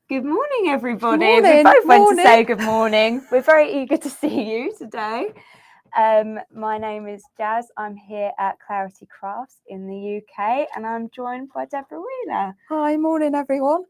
Good morning, everybody. Morning, We both went morning. to say good morning. We're very eager to see you today. My name is Jazz. I'm here at Clarity Crafts in the UK, and I'm joined by Deborah Wheeler. Hi, morning, everyone.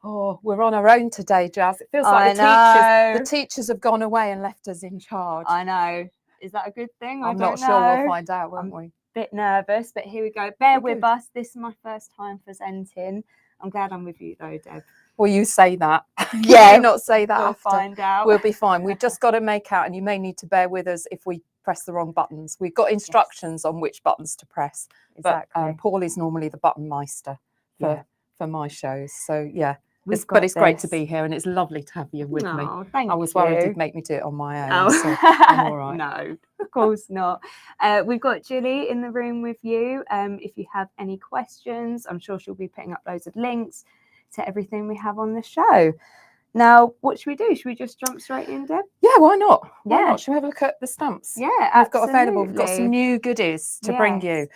Oh, we're on our own today, Jazz. It feels like the teachers have gone away and left us in charge. I know. Is that a good thing? I'm not sure. We'll find out, won't we? Bit nervous, but here we go. Bear with us. This is my first time presenting. I'm glad I'm with you though, Deb. Well, you say that. Yeah, you may not say that we'll after. Find out. We'll be fine. We've just got to make out, and you may need to bear with us if we press the wrong buttons. We've got instructions on which buttons to press. Exactly. But Paul is normally the button meister for my shows. So yeah. But it's great to be here, and it's lovely to have you with me. Thank you. I was worried you'd make me do it on my own, so I'm all right. No, of course not. We've got Julie in the room with you. If you have any questions, I'm sure she'll be putting up loads of links to everything we have on the show. Now, what should we do? Should we just jump straight in, Deb? Yeah, why not? Why not? Should we have a look at the stamps? Yeah, absolutely. We've got available. We've got some new goodies to bring you.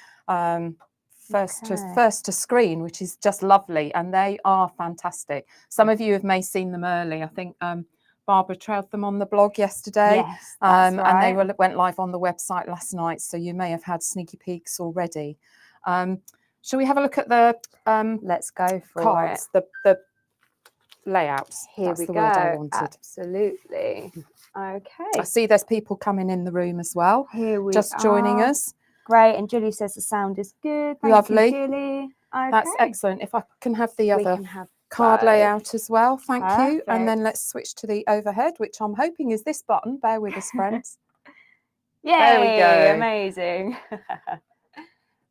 First to screen, which is just lovely, and they are fantastic. Some of you may have seen them early. I think Barbara trailed them on the blog yesterday. Yes, that's right. And they went live on the website last night, so you may have had sneaky peeks already. Shall we have a look at the let's go for cards, the layouts? Here That's we the go. word I wanted. Absolutely. Okay. I see there's people coming in the room as well. Here we just joining us. Great, and Julie says the sound is good. Lovely. You, Julie. Okay. That's excellent. If I can have the other card layout as well, thank you. And then let's switch to the overhead, which I'm hoping is this button. Bear with us, friends. Yay, there we go. Amazing.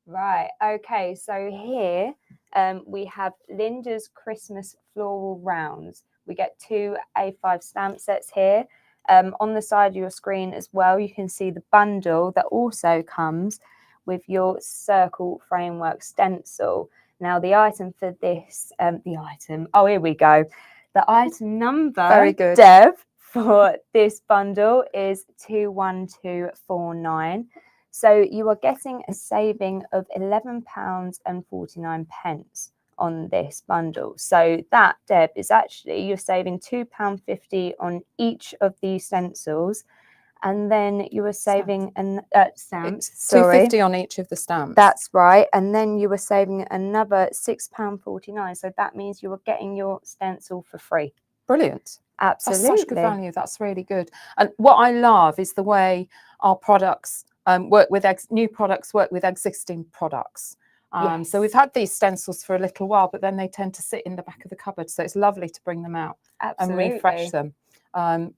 Right, okay, so here we have Linda's Christmas Floral Rounds. We get 2 A5 stamp sets here. On the side of your screen as well, you can see the bundle that also comes with your circle framework stencil. Now, the item for this, here we go. The item number, very good, Dev, for this bundle is 21249. So you are getting a saving of £11.49 on this bundle. So that, Deb, is actually you're saving £2.50 on each of these stencils, and then you are saving stamps. £2.50 on each of the stamps. That's right, and then you were saving another £6.49. So that means you are getting your stencil for free. Brilliant. Absolutely, that's such good value. That's really good. And what I love is the way our products work with existing products. So we've had these stencils for a little while, but then they tend to sit in the back of the cupboard. So it's lovely to bring them out and refresh them.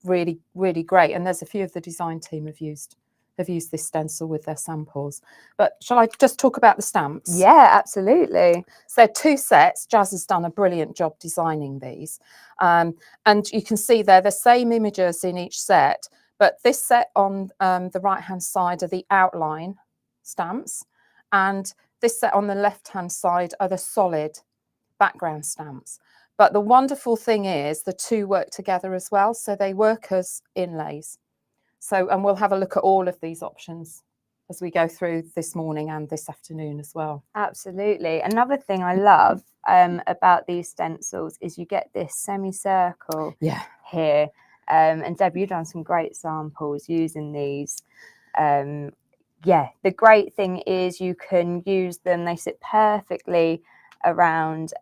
Really, really great. And there's a few of the design team have used this stencil with their samples. But shall I just talk about the stamps? Yeah, absolutely. So 2 sets. Jazz has done a brilliant job designing these. And you can see they're the same images in each set, but this set on the right-hand side are the outline stamps, and this set on the left-hand side are the solid background stamps. But the wonderful thing is the 2 work together as well, so they work as inlays. And we'll have a look at all of these options as we go through this morning and this afternoon as well. Absolutely. Another thing I love about these stencils is you get this semicircle here. And Deb, you've done some great samples using these. The great thing is you can use them. They sit perfectly around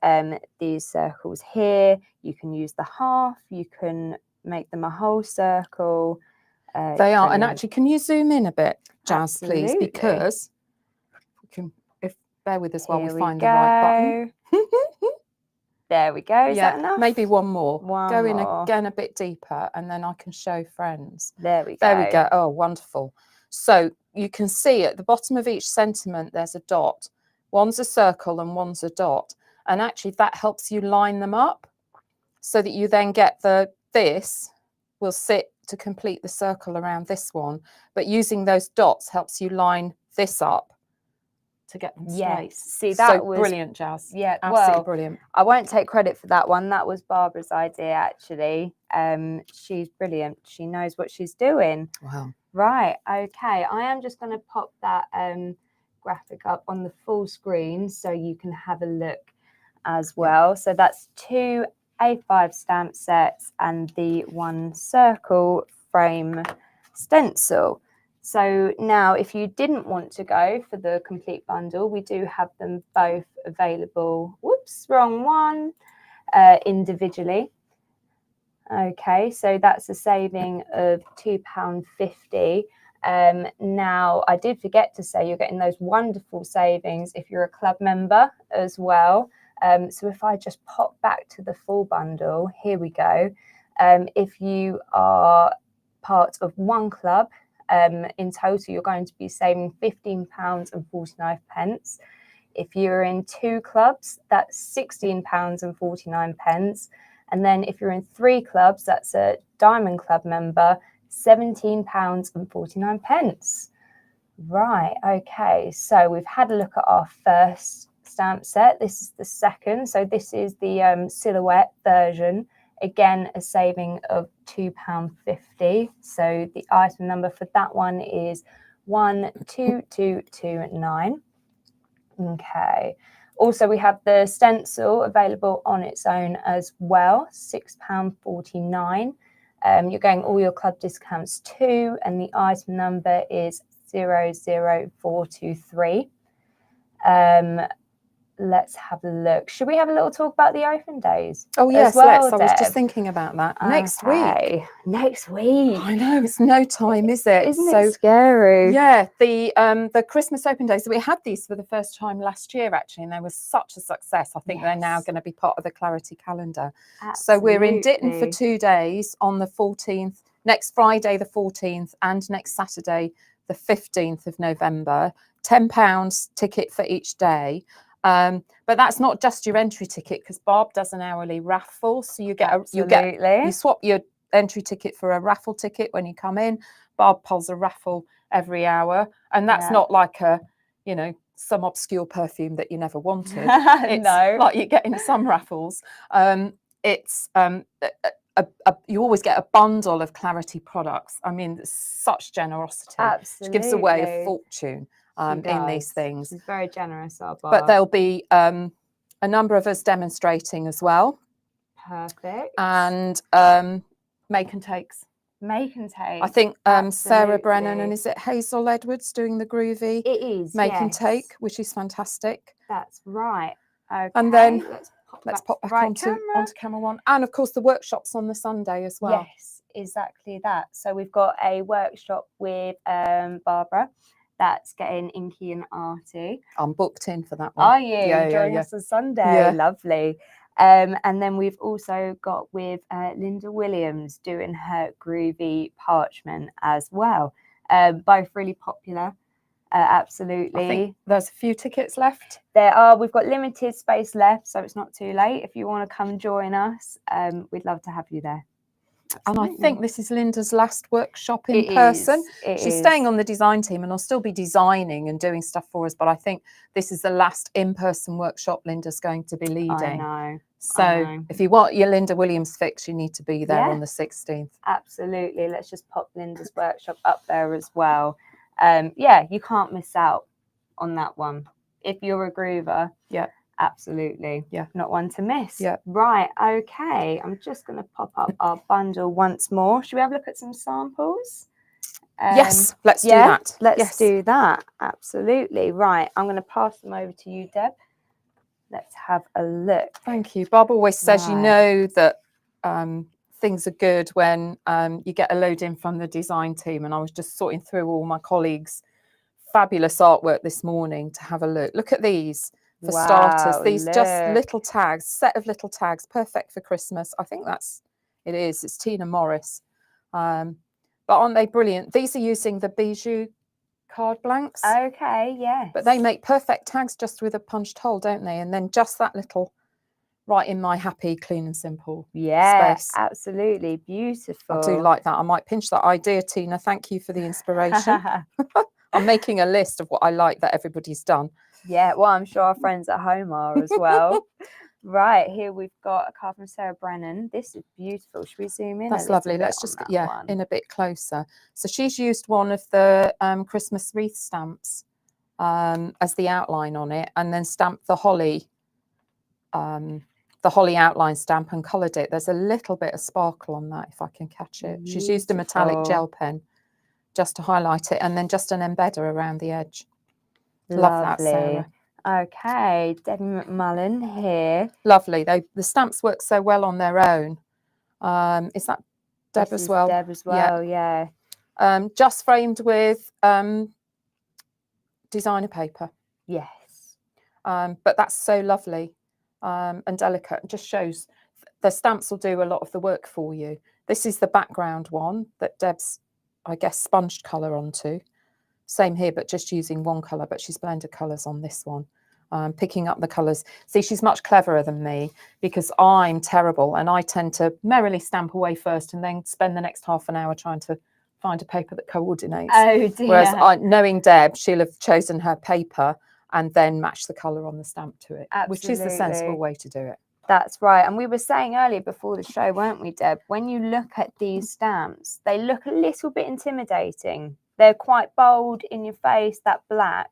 these circles here. You can use the half. You can make them a whole circle. They are. And actually, can you zoom in a bit, Jazz, please? Because bear with us while we find the right button. There we go. Is that enough? Maybe one more. Go in again a bit deeper, and then I can show friends. There we go. There we go. Oh, wonderful. So you can see at the bottom of each sentiment, there's a dot. One's a circle and one's a dot. And actually, that helps you line them up so that you then get this will sit to complete the circle around this one. But using those dots helps you line this up to get them straight. See, that was brilliant, Jazz. Yeah, absolutely brilliant. I won't take credit for that one. That was Barbara's idea, actually. She's brilliant. She knows what she's doing. Wow. Right. Okay. I am just going to pop that graphic up on the full screen so you can have a look as well. So that's 2 A5 stamp sets and the 1 circle frame stencil. So now if you didn't want to go for the complete bundle, we do have them both available. Whoops, wrong one. Individually. Okay, so that's a saving of £2.50. Now, I did forget to say you're getting those wonderful savings if you're a club member as well. So if I just pop back to the full bundle, here we go. If you are part of 1 club, in total, you're going to be saving £15.49. If you're in 2 clubs, that's £16.49. And then if you're in 3 clubs, that's a Diamond Club member, £17.49. Right, okay, so we've had a look at our first stamp set. This is the second. So this is the silhouette version. Again, a saving of £2.50. So the item number for that one is 12229. Okay. Also, we have the stencil available on its own as well, £6.49. You're getting all your club discounts too, and the item number is 00423. Let's have a look. Should we have a little talk about the open days? Oh yes, well, let's. I was Deb? just thinking about that. Next week. Next week. I know, it's no time, is it? Isn't it scary? Yeah, the Christmas open days. So we had these for the first time last year, actually, and they were such a success. I think they're now going to be part of the Clarity calendar. Absolutely. So we're in Ditton for 2 days on the 14th, next Friday the 14th, and next Saturday the 15th of November. £10 ticket for each day. But that's not just your entry ticket, because Barb does an hourly raffle. So you get you swap your entry ticket for a raffle ticket when you come in. Barb pulls a raffle every hour, and that's not like a, you know, some obscure perfume that you never wanted. It's like you get in some raffles. You always get a bundle of Clarity products. I mean, such generosity. Absolutely. She gives away a fortune in these things. She's very generous, our Barb. But there'll be a number of us demonstrating as well. Perfect. And make and takes. Make and take. I think Sarah Brennan and is it Hazel Edwards doing the groovy? It is. Make and take, which is fantastic. That's right. Okay. And then let's pop back onto camera 1. And of course the workshops on the Sunday as well. Yes, exactly that. So we've got a workshop with Barbara. That's getting inky and arty. I'm booked in for that one. Are you? Yeah, Join us on Sunday. Yeah. Lovely. And then we've also got with Linda Williams doing her groovy parchment as well. Both really popular. Absolutely. I think there's a few tickets left. There are. We've got limited space left, so it's not too late. If you want to come join us, we'd love to have you there. Absolutely. And I think this is Linda's last workshop in person. She's staying on the design team and will still be designing and doing stuff for us. But I think this is the last in-person workshop Linda's going to be leading. I know. So if you want your Linda Williams fix, you need to be there on the 16th. Absolutely. Let's just pop Linda's workshop up there as well. Yeah, you can't miss out on that one. If you're a groover. Yeah. Absolutely. Yeah. Not one to miss. Yeah. Right. Okay. I'm just going to pop up our bundle once more. Should we have a look at some samples? Yes. Let's do that. Let's do that. Absolutely. Right. I'm going to pass them over to you, Deb. Let's have a look. Thank you. Bob always says, you know, that things are good when you get a load in from the design team. And I was just sorting through all my colleagues' fabulous artwork this morning to have a look. Look at these. For starters, these just little tags, set of little tags, perfect for Christmas. I think it is. It's Tina Morris. But aren't they brilliant? These are using the Bijou card blanks. Okay, yes. But they make perfect tags just with a punched hole, don't they? And then just that little, right in my happy, clean and simple space. Absolutely. Beautiful. I do like that. I might pinch that idea, Tina. Thank you for the inspiration. I'm making a list of what I like that everybody's done. Yeah, well, I'm sure our friends at home are as well. Right, here we've got a card from Sarah Brennan. This is beautiful. Should we zoom in? That's lovely. Let's just get in a bit closer. So she's used one of the Christmas wreath stamps as the outline on it, and then stamped the holly the holly outline stamp and coloured it. There's a little bit of sparkle on that, if I can catch it. She's used a metallic gel pen just to highlight it, and then just an embedder around the edge. Love that, Sarah. Okay, Debbie McMullen here. Lovely. The stamps work so well on their own. Is that Deb as well? Deb as well, yeah. Just framed with designer paper. Yes. But that's so lovely and delicate. It just shows the stamps will do a lot of the work for you. This is the background one that Deb's, I guess, sponged colour onto. Same here, but just using one colour, but she's blended colours on this one. Picking up the colours. See, she's much cleverer than me because I'm terrible and I tend to merrily stamp away first and then spend the next half an hour trying to find a paper that coordinates. Oh dear. Whereas knowing Deb, she'll have chosen her paper and then match the colour on the stamp to it. Absolutely. Which is the sensible way to do it. That's right. And we were saying earlier before the show, weren't we, Deb? When you look at these stamps, they look a little bit intimidating. They're quite bold in your face, that black.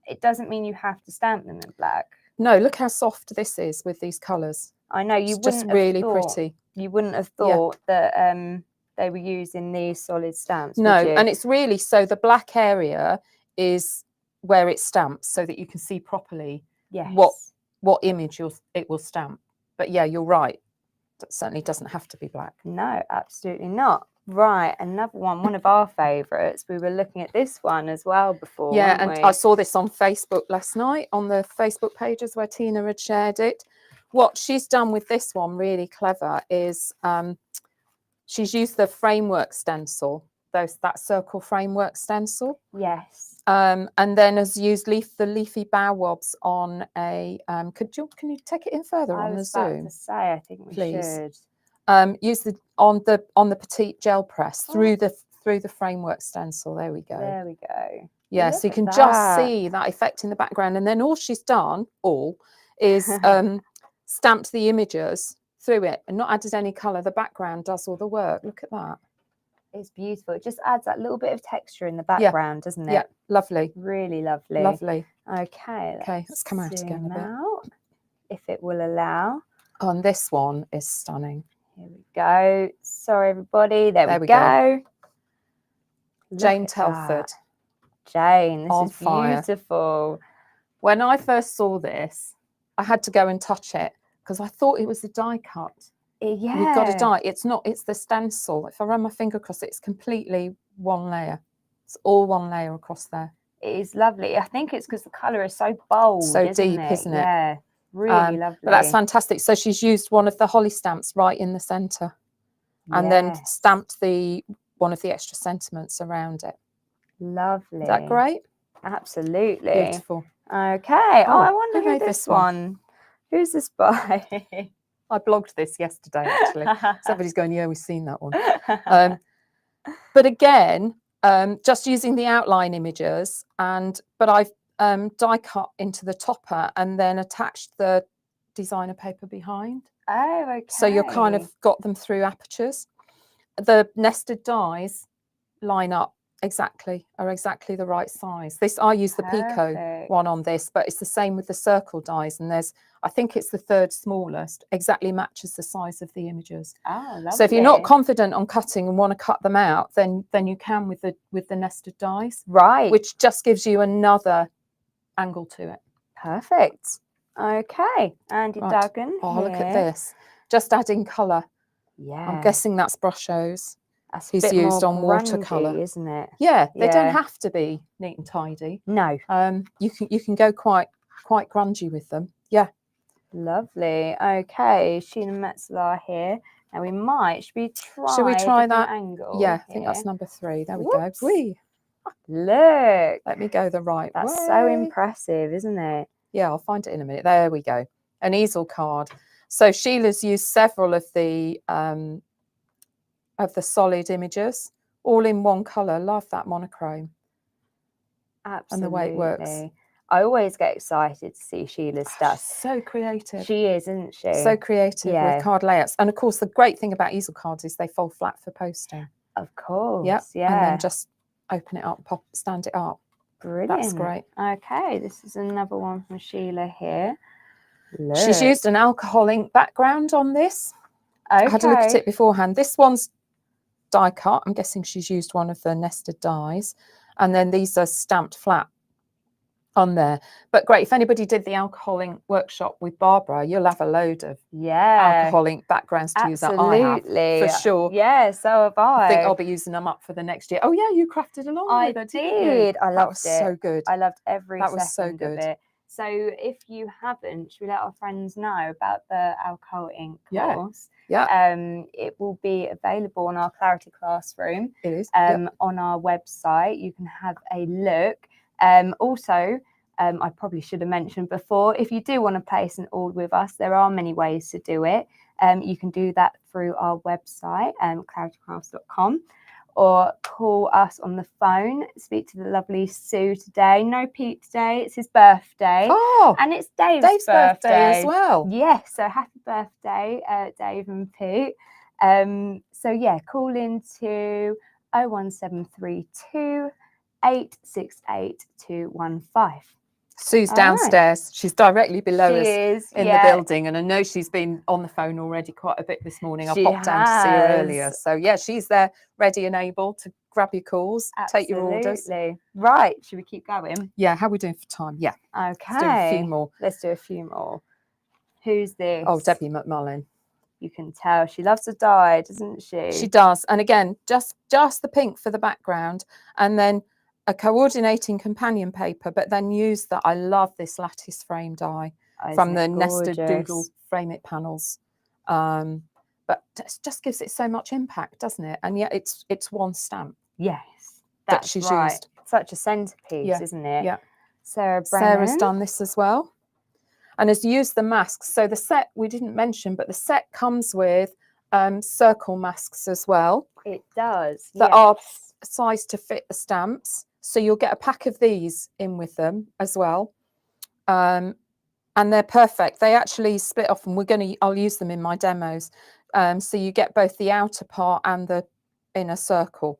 It doesn't mean you have to stamp them in black. No, look how soft this is with these colours. I know, you wouldn't have really pretty. You wouldn't have thought that they were using these solid stamps. No, and it's really, so the black area is where it stamps so that you can see properly what image it will stamp. But yeah, you're right. That certainly doesn't have to be black. No, absolutely not. Right, another one of our favourites. We were looking at this one as well before. Yeah, and I saw this on Facebook last night on the Facebook pages where Tina had shared it. What she's done with this one, really clever, is she's used the framework stencil, that circle framework stencil. Yes. And then has used the leafy bow wobs on a. Can you take it in further on the Zoom? I was about to say, I think we should. Use on the petite gel press through the framework stencil. There we go. There we go. Yeah, so you can just see that effect in the background, and then all she's done is stamped the images through it and not added any colour. The background does all the work. Look at that. It's beautiful. It just adds that little bit of texture in the background, doesn't it? Yeah, lovely. Really lovely. Lovely. Okay. Okay, let's come out again a bit. If it will allow. On this one is stunning. Here we go. Sorry, everybody. There we go. Jane Telford. Jane, this is beautiful. When I first saw this, I had to go and touch it because I thought it was a die cut. Yeah. You've got to die. It's not, it's the stencil. If I run my finger across it, it's completely one layer. It's all one layer across there. It is lovely. I think it's because the colour is so bold. So deep, isn't it? Yeah. Really lovely. But that's fantastic. So she's used one of the holly stamps right in the centre and then stamped one of the extra sentiments around it. Lovely. Is that great? Absolutely. Beautiful. Okay. Oh, I wonder who this one. Who's this by? I blogged this yesterday, actually. Somebody's going, yeah, we've seen that one. But again, just using the outline images, but I've die cut into the topper and then attached the designer paper behind. Oh, okay. So you're kind of got them through apertures. The nested dies line up are exactly the right size. I use the Pico one on this, but it's the same with the circle dies, and I think it's the third smallest, exactly matches the size of the images. Oh, lovely. So if you're not confident on cutting and want to cut them out, then you can with the nested dies. Right. Which just gives you another angle to it. Perfect. Okay. Andy Duggan. Oh, look at this. Just adding colour. Yeah. I'm guessing that's Brushos. That's he's used on watercolour, isn't it? Yeah, they don't have to be neat and tidy. No. You can go quite grungy with them. Yeah. Lovely. Okay, Sheena Metzler here. Now should we try that angle? Yeah, I think that's number 3. There we go. Whee. Look. Let me go the right way. That's so impressive, isn't it? Yeah, I'll find it in a minute. There we go. An easel card. So Sheila's used several of the solid images, all in one colour. Love that monochrome. Absolutely. And the way it works. I always get excited to see Sheila's stuff. So creative. She is, isn't she? So creative with card layouts. And of course, the great thing about easel cards is they fold flat for posting. Of course. Yep. Yeah. And then just open it up, stand it up. Brilliant. That's great. Okay, this is another one from Sheila here. She's used an alcohol ink background on this. Okay. I had a look at it beforehand. This one's die cut. I'm guessing she's used one of the nested dies. And then these are stamped flat on there. But great, if anybody did the alcohol ink workshop with Barbara, you'll have a load of alcohol ink backgrounds to use that I have, for sure. Yeah, so have I. I think I'll be using them up for the next year. Oh yeah, you crafted along with her, didn't you? I loved it. So good. I loved every that was second so good. of it. So if you haven't, should we let our friends know about the alcohol ink course? Yeah. It will be available on our Clarity Classroom. It is. On our website. You can have a look. Also, I probably should have mentioned before, if you do want to place an order with us, there are many ways to do it. You can do that through our website, claritycrafts.com, or call us on the phone. Speak to the lovely Sue today. No Pete today, it's his birthday. Oh, and it's Dave's birthday as well. Yes, so happy birthday, Dave and Pete. So yeah, call in to 01732 868 215. Sue's downstairs. Right. She's directly below us in the building, and I know she's been on the phone already quite a bit this morning. I popped down to see her earlier. So yeah, she's there ready and able to grab your calls, take your orders. Right, should we keep going? Yeah, how are we doing for time? Yeah. Okay. Let's do a few more. Let's do a few more. Who's this? Oh, Debbie McMullen. You can tell she loves to dye, doesn't she? She does. And again, just the pink for the background, and then a coordinating companion paper, but then use that. I love this lattice frame die from the nested doodle frame it panels. But it just gives it so much impact, doesn't it? And yet it's one stamp. Yes, that she's used. Such a centerpiece, isn't it? Yeah. Sarah's done this as well, and has used the masks. So the set we didn't mention, but the set comes with circle masks as well. It does. That are sized to fit the stamps. So you'll get a pack of these in with them as well. And they're perfect. They actually split off, and I'll use them in my demos. So you get both the outer part and the inner circle.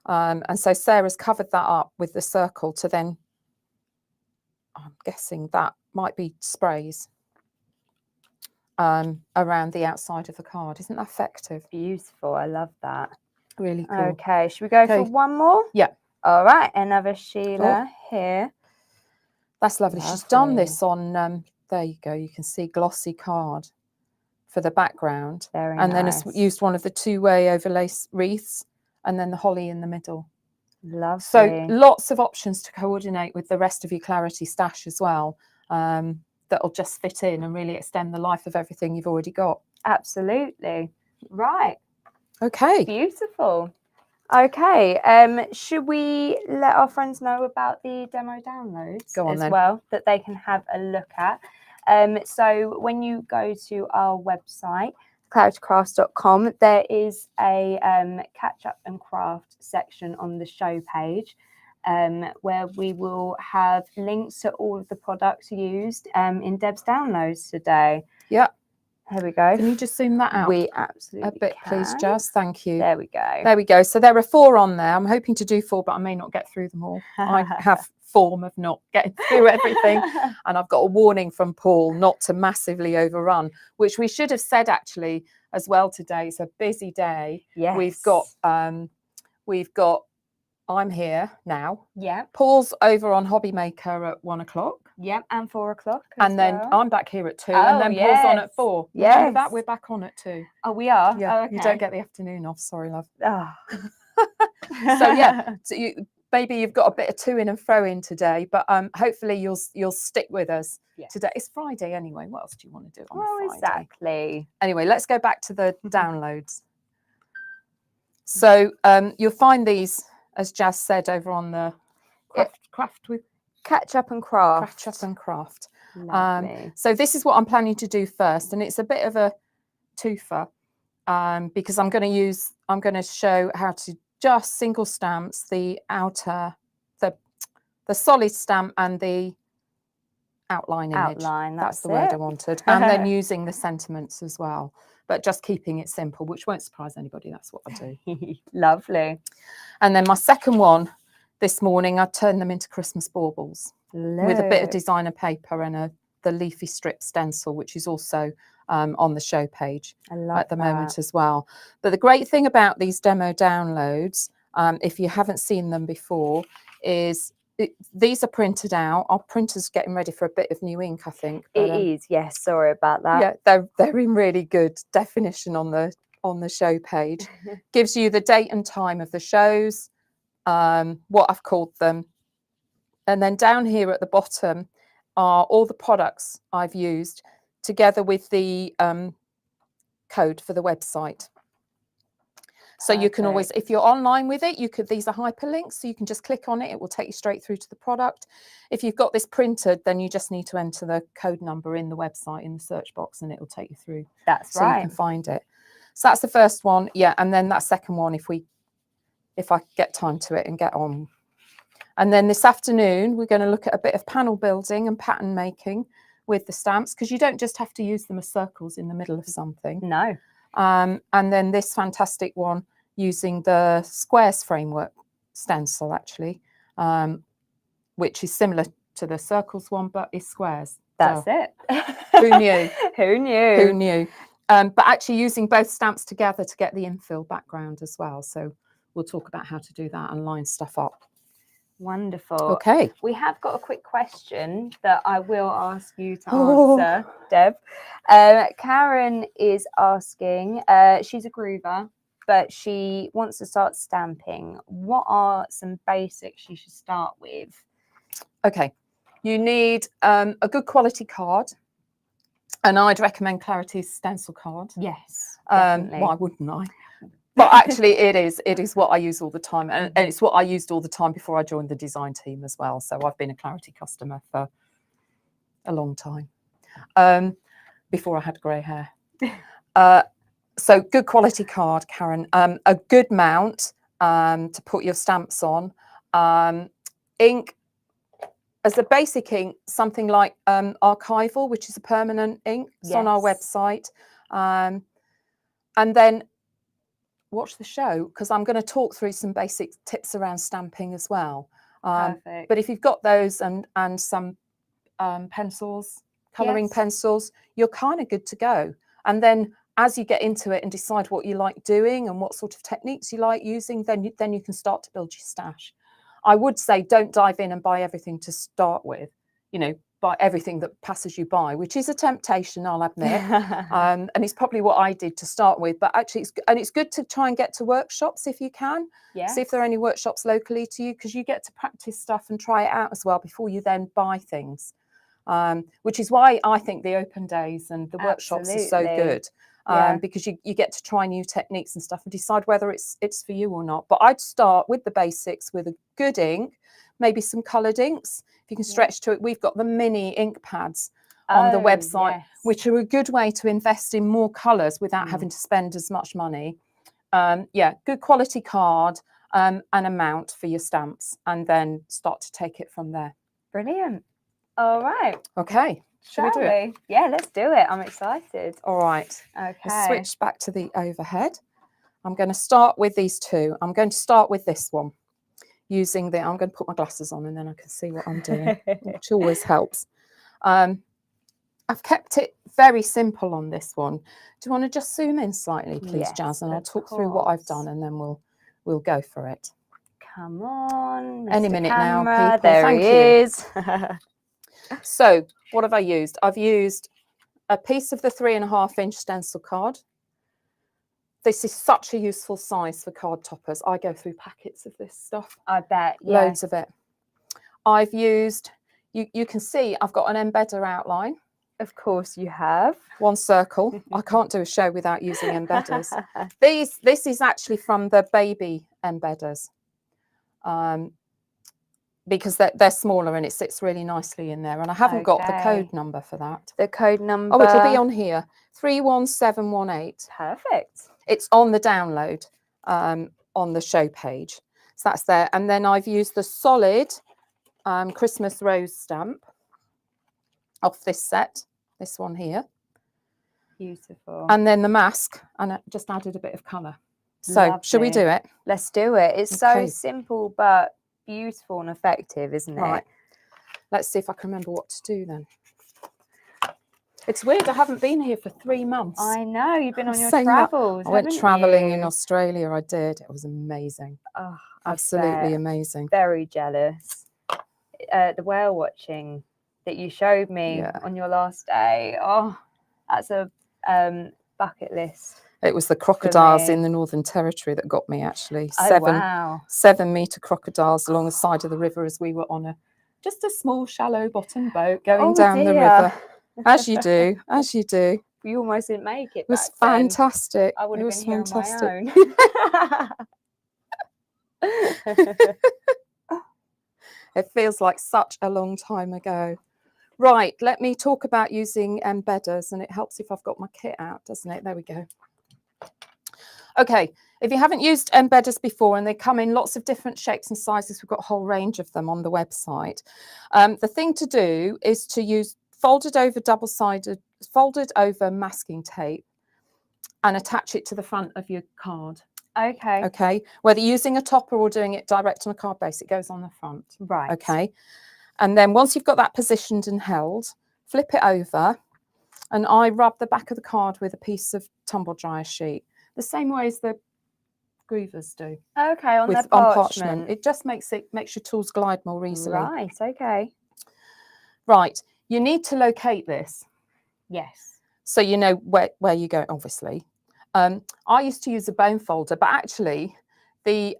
And so Sarah's covered that up with the circle to then, I'm guessing that might be sprays around the outside of the card. Isn't that effective? Beautiful. I love that. Really cool. Okay, should we go for one more? Yeah. All right, another Sheila here. That's lovely. She's done this on, there you go, you can see glossy card for the background. Very and nice. Then it's used one of the two-way overlay wreaths and then the holly in the middle. Lovely. So lots of options to coordinate with the rest of your Clarity stash as well, that'll just fit in and really extend the life of everything you've already got. Absolutely. Right. Okay. Beautiful. Okay, should we let our friends know about the demo downloads as well, that they can have a look at? So when you go to our website, claritycrafts.com, there is a catch up and craft section on the show page, where we will have links to all of the products used in Deb's downloads today. Yeah. Here we go. Can you just zoom that out? We absolutely a bit, please, Jazz. Thank you. There we go. There we go. So there are 4 on there. I'm hoping to do 4, but I may not get through them all. I have form of not getting through everything, and I've got a warning from Paul not to massively overrun, which we should have said actually as well today. It's a busy day. Yes. We've got. I'm here now. Yeah. Paul's over on Hobby Maker at 1 o'clock. Yep, and 4 o'clock. And then I'm back here at 2, and then Paul's on at 4. Yeah. That we're back on at 2. Oh, we are. Yeah. Oh, okay. You don't get the afternoon off. Sorry, love. Oh. So yeah. So maybe you've got a bit of to in and fro in today, but hopefully you'll stick with us today. It's Friday anyway. What else do you want to do on Friday? Exactly. Anyway, let's go back to the downloads. So you'll find these, as Jazz said, over on the craft with Catch Up and Craft. Catch Up and Craft. So this is what I'm planning to do first, and it's a bit of a twofer because I'm going to show how to just single stamps the outer, the solid stamp and the outline image. That's the word I wanted. And then using the sentiments as well, but just keeping it simple, which won't surprise anybody. That's what I do. Lovely. And then my second one this morning, I turned them into Christmas baubles with a bit of designer paper and the leafy strip stencil, which is also on the show page at the moment as well. But the great thing about these demo downloads, if you haven't seen them before, is these are printed out. Our printer's getting ready for a bit of new ink, I think. But, It is, yes. Sorry about that. Yeah, they're in really good definition on the show page. Gives you the date and time of the shows, what I've called them, and then down here at the bottom are all the products I've used, together with the code for the website. So you can always, if you're online with it, these are hyperlinks, so you can just click on it. It will take you straight through to the product. If you've got this printed, then you just need to enter the code number in the website in the search box, and it will take you through. That's right. So you can find it. So that's the first one. Yeah. And then that second one, if I get time to it and get on. And then this afternoon, we're going to look at a bit of panel building and pattern making with the stamps, because you don't just have to use them as circles in the middle of something. No. And then this fantastic one using the squares framework stencil, actually, which is similar to the circles one, but is squares. That's it. Who knew? Who knew? Who knew? But actually using both stamps together to get the infill background as well. So we'll talk about how to do that and line stuff up. Wonderful. Okay. We have got a quick question that I will ask you to answer, Deb. Karen is asking, she's a groover, but she wants to start stamping. What are some basics she should start with? Okay. You need a good quality card. And I'd recommend Clarity's stencil card. Yes, definitely. Why wouldn't I? But actually it is what I use all the time, and it's what I used all the time before I joined the design team as well. So I've been a Clarity customer for a long time, before I had grey hair. So good quality card, Karen. A good mount to put your stamps on. Ink, as a basic ink, something like Archival, which is a permanent ink. It's on our website. And then watch the show, because I'm going to talk through some basic tips around stamping as well. Perfect. But if you've got those and some pencils, colouring pencils, you're kind of good to go. And then as you get into it and decide what you like doing and what sort of techniques you like using, then you can start to build your stash. I would say don't dive in and buy everything to start with, buy everything that passes you by, which is a temptation, I'll admit. And it's probably what I did to start with. But actually, it's good to try and get to workshops if you can. Yes. See if there are any workshops locally to you, because you get to practice stuff and try it out as well before you then buy things. Which is why I think the open days and the workshops are so good. Because you get to try new techniques and stuff and decide whether it's for you or not. But I'd start with the basics with a good ink, maybe some coloured inks. If you can stretch to it, we've got the mini ink pads on the website, which are a good way to invest in more colours without having to spend as much money. Good quality card and a mount for your stamps, and then start to take it from there. Brilliant. All right. Okay. Shall we do it? Yeah, let's do it. I'm excited. All right. Okay. Let's switch back to the overhead. I'm going to start with these two. I'm going to start with this one. I'm going to put my glasses on and then I can see what I'm doing, which always helps. I've kept it very simple on this one. Do you want to just zoom in slightly, please, Jazz? And I'll talk through what I've done and then we'll go for it. Come on, Mr. Any minute Camera. now, people. There Thank he you. is. So what have I used? I've used a piece of the 3.5-inch stencil card. This is such a useful size for card toppers. I go through packets of this stuff. I bet. Loads of it. I've used, you can see I've got an embedder outline. Of course you have. One circle. I can't do a show without using embedders. This is actually from the baby embedders. Because they're smaller and it sits really nicely in there. And I haven't got the code number for that. The code number? Oh, it'll be on here. 31718. Perfect. It's on the download on the show page. So that's there. And then I've used the solid Christmas rose stamp off this set, this one here. Beautiful. And then the mask, and I just added a bit of colour. So shall we do it? Let's do it. It's so simple, but beautiful and effective, isn't it? Right. Let's see if I can remember what to do then. It's weird. I haven't been here for 3 months. I know, you've been on your Saying that, travels. I went haven't traveling in you? Australia. I did. It was amazing. Oh, Absolutely bet. amazing. Very jealous. The whale watching that you showed me on your last day. Oh, that's a bucket list. It was the crocodiles in the Northern Territory that got me, actually. Oh, wow. 7-meter crocodiles along the side of the river as we were on just a small shallow bottom boat going down the river. As you do, as you do. You almost didn't make it. It was fantastic. I would have been here on my own. It feels like such a long time ago. Right, let me talk about using embedders, and it helps if I've got my kit out, doesn't it? There we go. Okay, if you haven't used embedders before, and they come in lots of different shapes and sizes, we've got a whole range of them on the website. The thing to do is to use folded over masking tape and attach it to the front of your card. Okay. Okay, whether you're using a topper or doing it direct on a card base, it goes on the front. Right. Okay, and then once you've got that positioned and held, flip it over, and I rub the back of the card with a piece of tumble dryer sheet, the same way as the groovers do. Okay, on parchment. It just makes your tools glide more easily. Right. Okay. Right. You need to locate this. Yes. So you know where you go, obviously. I used to use a bone folder, but actually the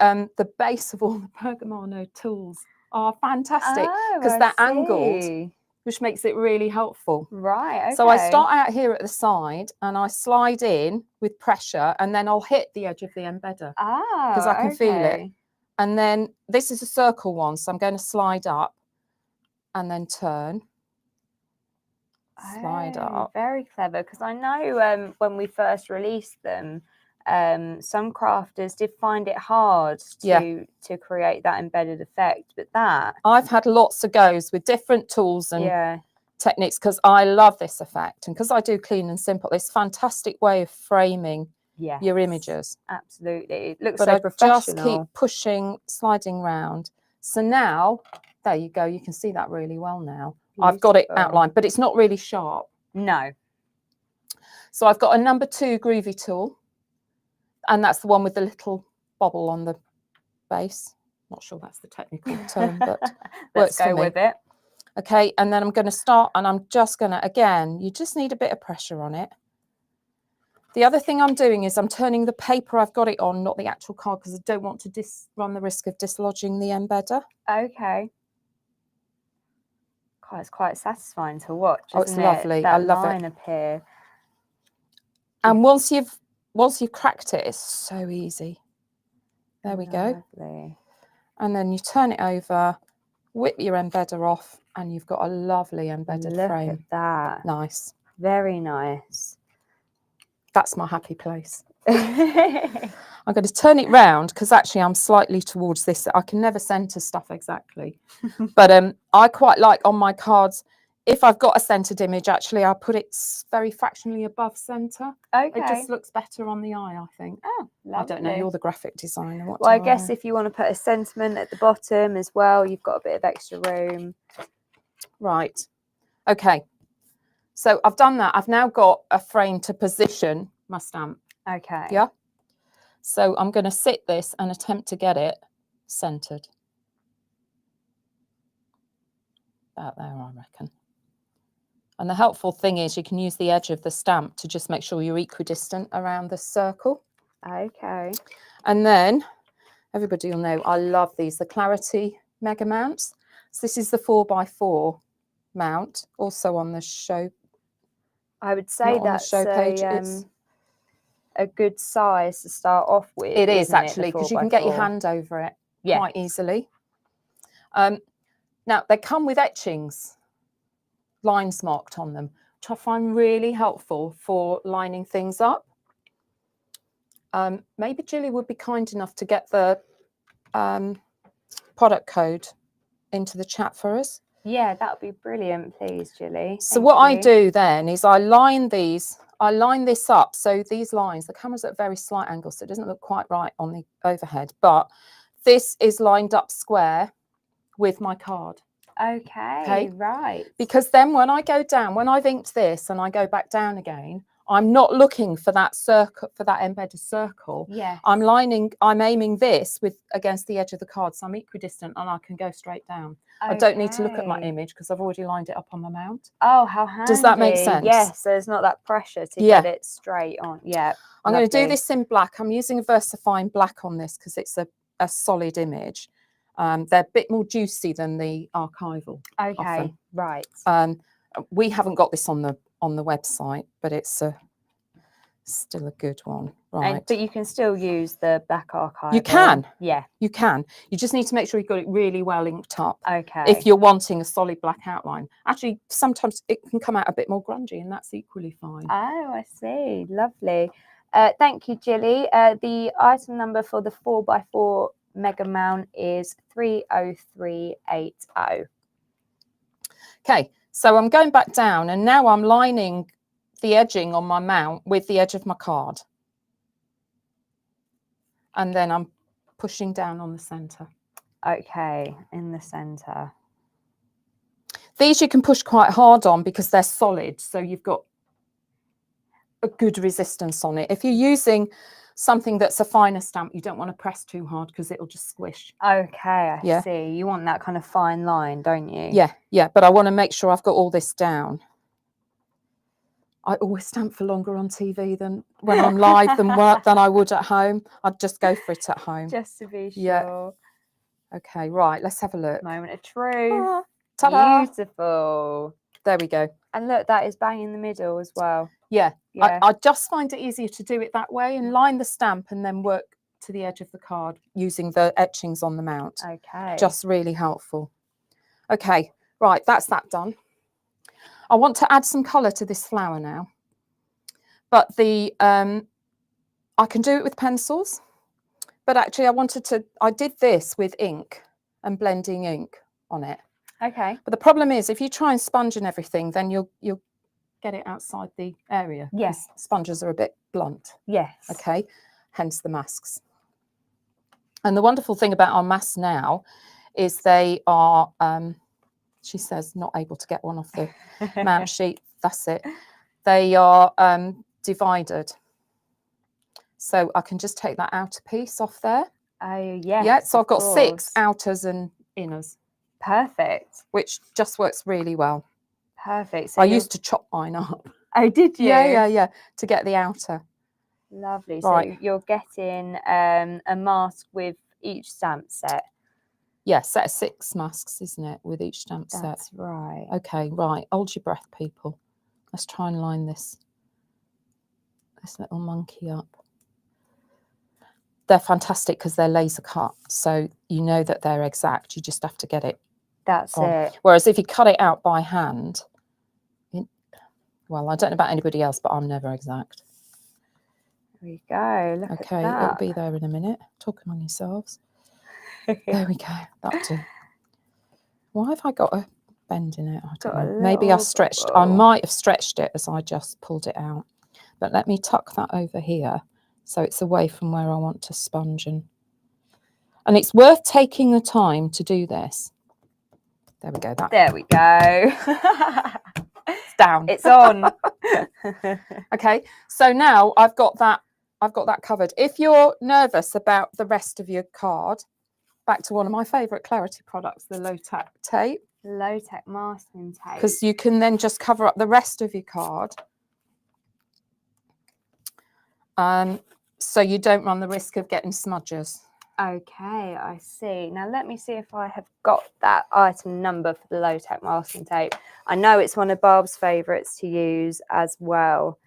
base of all the Bergamono tools are fantastic because they're angled, which makes it really helpful. Right, okay. So I start out here at the side and I slide in with pressure, and then I'll hit the edge of the embedder because I can feel it. And then this is a circle one, so I'm going to slide up and then turn. Slide up. Very clever, because I know when we first released them, some crafters did find it hard to create that embedded effect, but I've had lots of goes with different tools and techniques because I love this effect, and because I do clean and simple, it's a fantastic way of framing your images. Absolutely. It looks but so I professional. Just keep pushing, sliding round. So now, there you go, you can see that really well now. Beautiful. I've got it outlined, but it's not really sharp. No. So I've got a number 2 groovy tool, and that's the one with the little bobble on the base. Not sure that's the technical term, but let's go with it. Okay, and then I'm going to start, and I'm just going to, again, you just need a bit of pressure on it. The other thing I'm doing is I'm turning the paper I've got it on, not the actual card, because I don't want to run the risk of dislodging the embedder. Okay. God, it's quite satisfying to watch. Oh, it's lovely. I love it. Up here. And once you've cracked it, it's so easy. There we go. Lovely. And then you turn it over, whip your embedder off, and you've got a lovely embedded frame. Look at that. Nice. Very nice. That's my happy place. I'm going to turn it round because actually I'm slightly towards this. I can never centre stuff exactly. But I quite like on my cards, if I've got a centred image, actually I'll put it very fractionally above centre. Okay. It just looks better on the eye, I think. Oh, lovely. I don't know, you're the graphic designer. Well, I guess if you want to put a sentiment at the bottom as well, you've got a bit of extra room. Right. Okay. So I've done that. I've now got a frame to position my stamp. Okay. Yeah. So I'm going to sit this and attempt to get it centered. About there, I reckon. And the helpful thing is you can use the edge of the stamp to just make sure you're equidistant around the circle. Okay. And then everybody will know I love these, the Clarity Mega Mounts. So this is the 4x4 mount, also on the show. I would say that's show page. It's a good size to start off with. It is actually, because you can get your hand over it quite easily. Now they come with etchings, lines marked on them, which I find really helpful for lining things up. Maybe Julie would be kind enough to get the product code into the chat for us. Yeah, that would be brilliant, please, Julie. So what I do then is I line this up. So these lines, the camera's at a very slight angle, so it doesn't look quite right on the overhead, but this is lined up square with my card. Okay, right. Because then when I go down, when I've inked this and I go back down again, I'm not looking for that circle, for that embedded circle. Yes. I'm aiming this against the edge of the card, so I'm equidistant and I can go straight down. I don't need to look at my image because I've already lined it up on my mount. Oh, how handy. Does that make sense? Yes, so there's not that pressure to get it straight on. Yeah. I'm going to do this in black. I'm using a VersaFine black on this because it's a solid image. They're a bit more juicy than the archival. Okay, often. right. We haven't got this on the website, but it's still a good one, right? But you can still use the black archive. You can. Yeah. You can. You just need to make sure you've got it really well inked up. Okay. If you're wanting a solid black outline. Actually, sometimes it can come out a bit more grungy and that's equally fine. Oh, I see. Lovely. Thank you, Jilly. The item number for the 4x4 mega mount is 30380. Okay, so I'm going back down and now I'm lining the edging on my mount with the edge of my card. And then I'm pushing down on the center. Okay, in the center. These you can push quite hard on because they're solid, so you've got a good resistance on it. If you're using something that's a finer stamp, you don't want to press too hard because it'll just squish. Okay, I see. You want that kind of fine line, don't you? Yeah, but I want to make sure I've got all this down. I always stamp for longer on TV than when I'm live than I would at home. I'd just go for it at home. Just to be sure. Yeah. Okay, right, let's have a look. Moment of truth. Ta-da! Beautiful. There we go. And look, that is bang in the middle as well. Yeah. I just find it easier to do it that way and line the stamp and then work to the edge of the card using the etchings on the mount. Okay. Just really helpful. Okay, right, that's that done. I want to add some colour to this flower now, but I can do it with pencils, but actually I did this with ink and blending ink on it. Okay. But the problem is if you try and sponge and everything, then you'll get it outside the area. Yes. Sponges are a bit blunt. Yes. Okay, hence the masks. And the wonderful thing about our masks now is they are, she says, not able to get one off the mount sheet. That's it. They are divided. So I can just take that outer piece off there. Oh, yes. Yeah, so I've got 6 outers and inners. Perfect. Which just works really well. Perfect. So I used to chop mine up. Oh, did you? Yeah, to get the outer. Lovely. Right. So you're getting a mask with each stamp set. Yeah, set of 6 masks, isn't it, with each stamp set? That's right. Okay, right. Hold your breath, people. Let's try and line this little monkey up. They're fantastic because they're laser cut, so you know that they're exact. You just have to get it. That's it. Whereas if you cut it out by hand, well, I don't know about anybody else, but I'm never exact. There we go. Look okay, at that. It'll be there in a minute. Talk among yourselves. There we go. That'll do. Why have I got a bend in it? I don't know. Maybe I stretched. I might have stretched it as I just pulled it out. But let me tuck that over here so it's away from where I want to sponge. And it's worth taking the time to do this. There we go. There we go. It's down. It's on. Okay. So now I've got that covered. If you're nervous about the rest of your card, back to one of my favourite Clarity products, the low-tack tape. Low-tack masking tape. Because you can then just cover up the rest of your card. So you don't run the risk of getting smudges. Okay, I see. Now let me see if I have got that item number for the low-tack masking tape. I know it's one of Barb's favourites to use as well.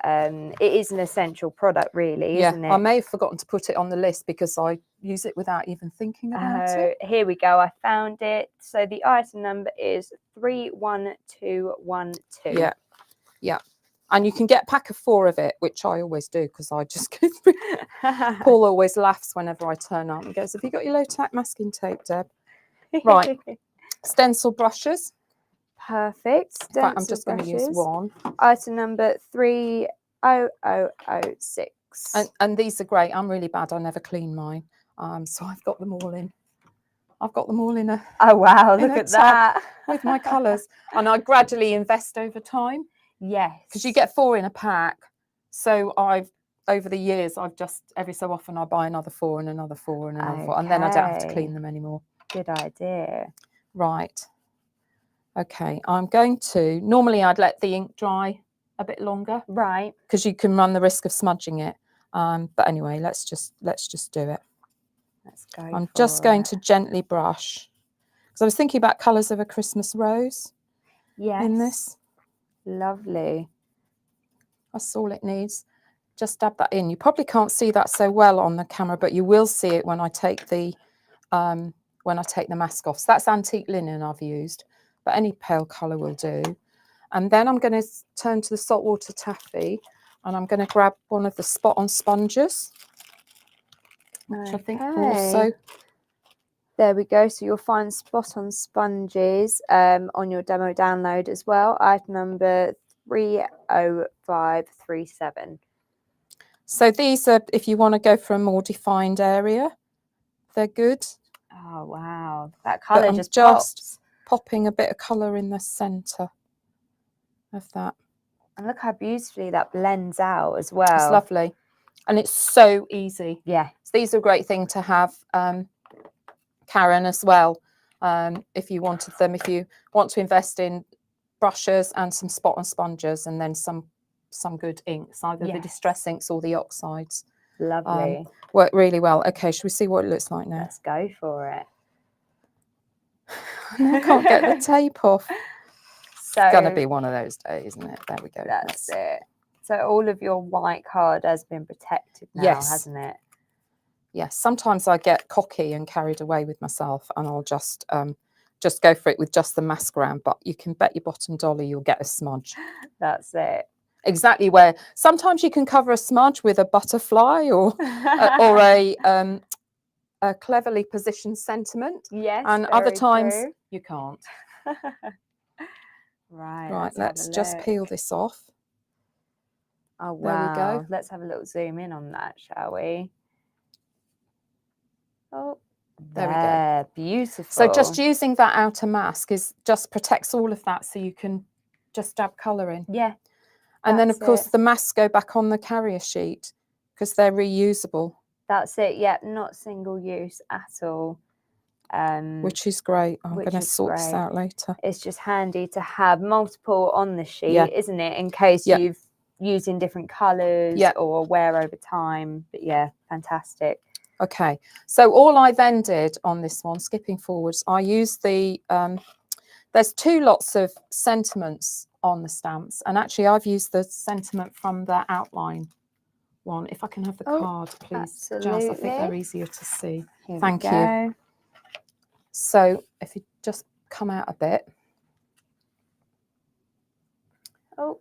It is an essential product, really, isn't it? I may have forgotten to put it on the list because I use it without even thinking about it. Here we go. I found it. So the item number is 31212. Yeah. And you can get a pack of 4 of it, which I always do because I just go through. Paul always laughs whenever I turn up and goes, "Have you got your low-tack masking tape, Deb?" Right. Stencil brushes. Perfect. In fact, I'm just going to use one. Item number 30006. And these are great. I'm really bad. I never clean mine. So I've got them all in. I've got them all in a Oh wow, in look a at tub that. with my colours. And I gradually invest over time. Yes. Because you get 4 in a pack. So over the years, I've just, every so often I buy another 4 and another 4 and another 4. And then I don't have to clean them anymore. Good idea. Right. Okay, I'm going to, normally I'd let the ink dry a bit longer. Right. Because you can run the risk of smudging it. But anyway, let's just do it. Let's go. I'm just going to gently brush. Because I was thinking about colours of a Christmas rose. Yes. In this. Lovely. That's all it needs. Just dab that in. You probably can't see that so well on the camera, but you will see it when I take the mask off. So that's antique linen I've used, but any pale colour will do. And then I'm going to turn to the saltwater taffy, and I'm going to grab one of the spot-on sponges, which I think also. There we go. So you'll find spot-on sponges on your demo download as well. Item number 30537. So these are, if you want to go for a more defined area, they're good. Oh wow, that colour just pops. Pops. Popping a bit of colour in the centre of that. And look how beautifully that blends out as well. It's lovely. And it's so easy. Yeah. So these are a great thing to have, Karen, as well. If you wanted them, if you want to invest in brushes and some spot-on sponges, and then some good inks, either the distress inks or the oxides. Lovely. Work really well. Okay, should we see what it looks like now? Let's go for it. I can't get the tape off. So, it's going to be one of those days, isn't it? There we go. That's it. So all of your white card has been protected now, hasn't it? Yes. Sometimes I get cocky and carried away with myself, and I'll just go for it with just the mask around. But you can bet your bottom dollar you'll get a smudge. That's it. Exactly where. Sometimes you can cover a smudge with a butterfly or a cleverly positioned sentiment. Yes. And other times true. you can't. Right. Let's just peel this off. Oh wow. There we go. Let's have a little zoom in on that, shall we? Oh, there we go. Beautiful. So just using that outer mask just protects all of that, so you can just dab colour in. Yeah. And then of course the masks go back on the carrier sheet because they're reusable. That's it. Yeah, not single use at all. Which is great. I'm going to sort this out later. It's just handy to have multiple on the sheet, isn't it? In case you've used in different colours or wear over time. But yeah, fantastic. Okay, so all I then did on this one, skipping forwards, I used the, there's 2 lots of sentiments on the stamps. And actually I've used the sentiment from the outline one. If I can have the card, please, Jazz, I think they're easier to see. Thank you. So if you just come out a bit. Oh.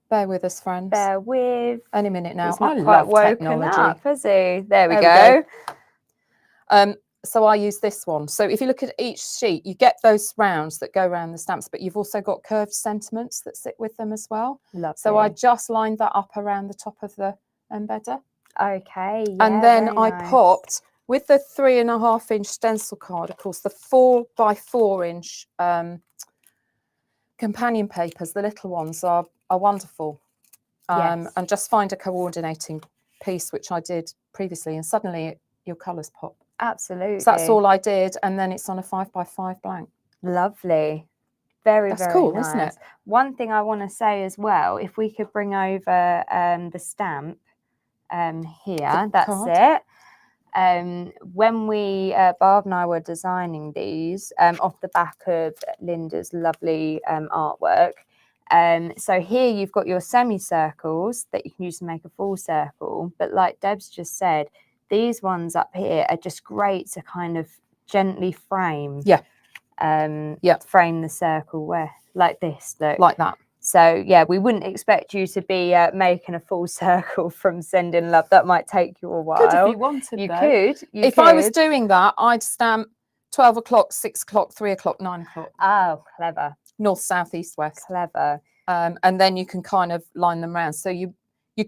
Bear with us, friends. Bear with. Any minute now. He's not quite woken up, has he? There we go. So I use this one. So if you look at each sheet, you get those rounds that go around the stamps, but you've also got curved sentiments that sit with them as well. Lovely. So I just lined that up around the top of the embedder. Okay. Yeah, and then I popped with the 3.5-inch stencil card, of course, the 4x4-inch companion papers, the little ones are wonderful. And just find a coordinating piece, which I did previously, and suddenly your colours pop. Absolutely. So that's all I did, and then it's on a 5x5 blank. Lovely. Very, that's very cool, nice. Isn't it? One thing I want to say as well, if we could bring over the stamp here, that's it. When Barb and I were designing these off the back of Linda's lovely artwork, so here you've got your semicircles that you can use to make a full circle, but like Deb's just said, these ones up here are just great to kind of gently frame. Frame the circle where like this, look. Like that. So yeah, we wouldn't expect you to be making a full circle from Sending Love. That might take you a while. Could if you wanted. You could. If I was doing that, I'd stamp 12 o'clock, 6 o'clock, 3 o'clock, 9 o'clock. Oh, clever. North, south, east, west. Clever. And then you can kind of line them around. So you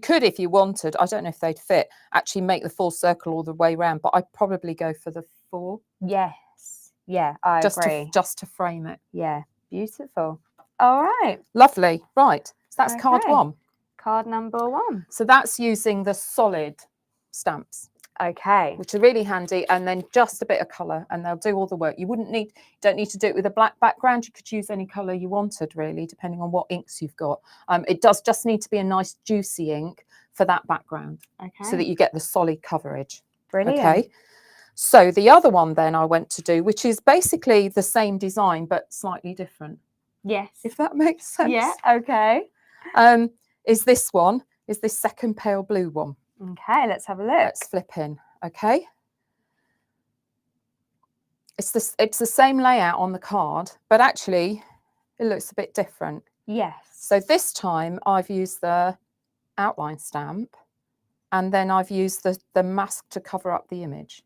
could, if you wanted, I don't know if they'd fit, actually make the full circle all the way around, but I'd probably go for the before. Yes. Yeah, I agree. Just to frame it. Yeah, beautiful. All right. Lovely. Right. So that's card Okay. 1. Card number 1. So that's using the solid stamps, Okay. which are really handy, and then just a bit of colour, and they'll do all the work. You don't need to do it with a black background. You could use any colour you wanted, really, depending on what inks you've got. It does just need to be a nice juicy ink for that background, so that you get the solid coverage. Brilliant. Okay. So the other one then I went to do, which is basically the same design but slightly different. Yes. If that makes sense. Yeah. Okay. Is this one? Is this second pale blue one? Okay, let's have a look. Let's flip in. Okay. It's the same layout on the card, but actually it looks a bit different. Yes. So this time I've used the outline stamp, and then I've used the mask to cover up the image.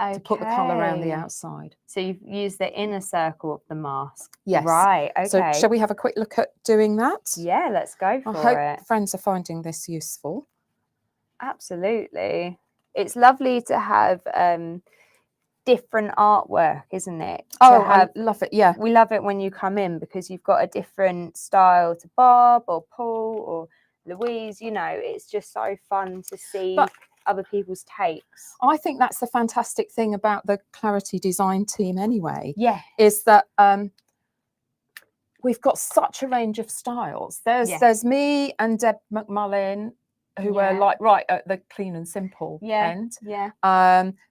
Okay. To put the colour around the outside. So you've used the inner circle of the mask. Yes. Right. Okay. So shall we have a quick look at doing that? Yeah, let's go for I hope it. friends are finding this useful. Absolutely. It's lovely to have different artwork, isn't it? I love it. Yeah. We love it when you come in because you've got a different style to Bob or Paul or Louise. You know, it's just so fun to see other people's takes. I think that's the fantastic thing about the Clarity design team anyway. Yeah. Is that we've got such a range of styles. There's me and Deb McMullin, who are like right at the clean and simple end. Yeah.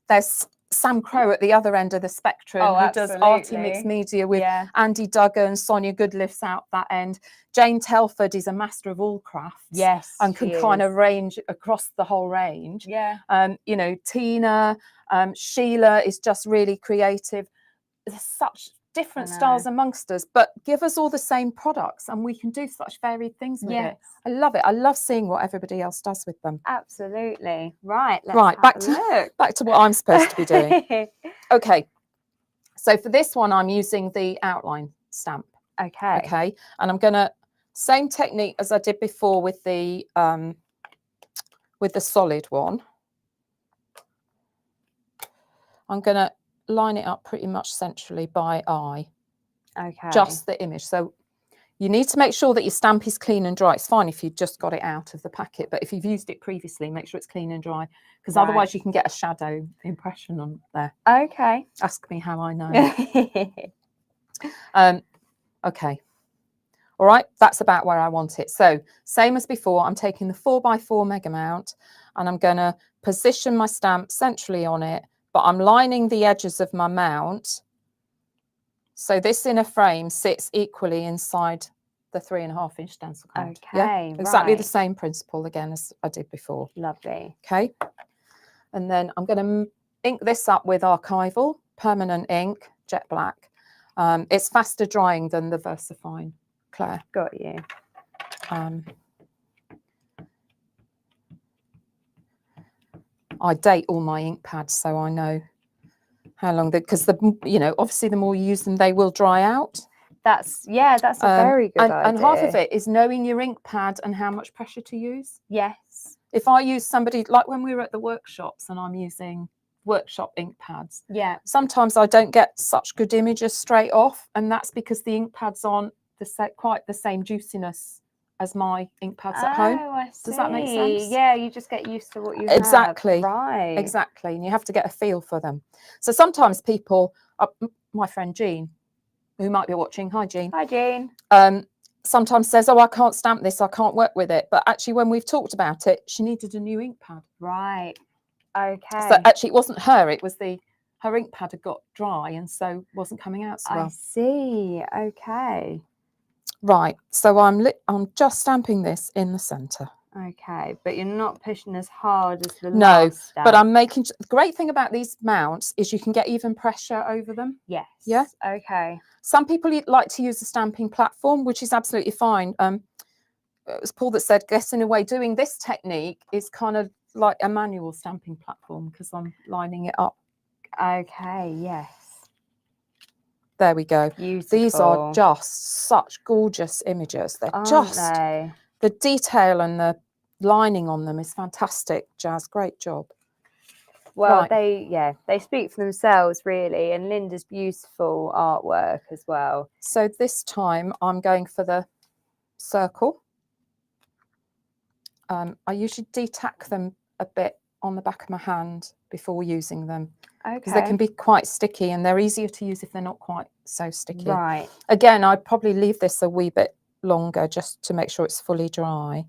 There's Sam Crow at the other end of the spectrum, who does arty mixed media with Andy Duggan, Sonia Goodliff's out that end. Jane Telford is a master of all crafts. Yes. And can kind of range across the whole range. Yeah. You know, Tina, Sheila is just really creative. There's such different styles amongst us, but give us all the same products and we can do such varied things with it. I love it. I love seeing what everybody else does with them. Absolutely. Right. Let's back to what I'm supposed to be doing. Okay. So for this one, I'm using the outline stamp. Okay. Okay. And I'm going to, same technique as I did before with the solid one. I'm going to line it up pretty much centrally by eye. Okay. Just the image. So you need to make sure that your stamp is clean and dry. It's fine if you just got it out of the packet, but if you've used it previously, make sure it's clean and dry, because otherwise you can get a shadow impression on there. Okay. Ask me how I know. Okay. All right, that's about where I want it. So same as before, I'm taking the 4x4 mega mount and I'm going to position my stamp centrally on it, but I'm lining the edges of my mount. So this inner frame sits equally inside the 3.5-inch stencil card. Okay, exactly the same principle again as I did before. Lovely. Okay. And then I'm going to ink this up with archival, permanent ink, jet black. It's faster drying than the VersaFine, Claire. Got you. I date all my ink pads so I know how long, because obviously the more you use them, they will dry out. That's a very good idea. And half of it is knowing your ink pad and how much pressure to use. Yes. If I use somebody, like when we were at the workshops and I'm using workshop ink pads, sometimes I don't get such good images straight off, and that's because the ink pads aren't quite the same juiciness as my ink pads at home. I see. Does that make sense? Yeah, you just get used to what you exactly have. Right. Exactly, and you have to get a feel for them. So sometimes people, my friend Jean, who might be watching, hi Jean. Hi Jean. Sometimes says, oh, I can't stamp this, I can't work with it. But actually when we've talked about it, she needed a new ink pad. Right. Okay. So actually it wasn't her, it was her ink pad had got dry and so wasn't coming out so well. I see. Okay. Right, so I'm just stamping this in the centre. Okay, but you're not pushing as hard as the last stamp. But I'm making, the great thing about these mounts is you can get even pressure over them. Yes. Yeah. Okay. Some people like to use the stamping platform, which is absolutely fine. It was Paul that said, guess in a way doing this technique is kind of like a manual stamping platform because I'm lining it up. Okay, yes. There we go. Beautiful. These are just such gorgeous images. They're the detail and the lining on them is fantastic, Jazz. Great job. Well, Right. they speak for themselves really, and Linda's beautiful artwork as well. So this time I'm going for the circle. I usually detack them a bit on the back of my hand before using them, because they can be quite sticky, and they're easier to use if they're not quite so sticky. Right. Again, I'd probably leave this a wee bit longer just to make sure it's fully dry.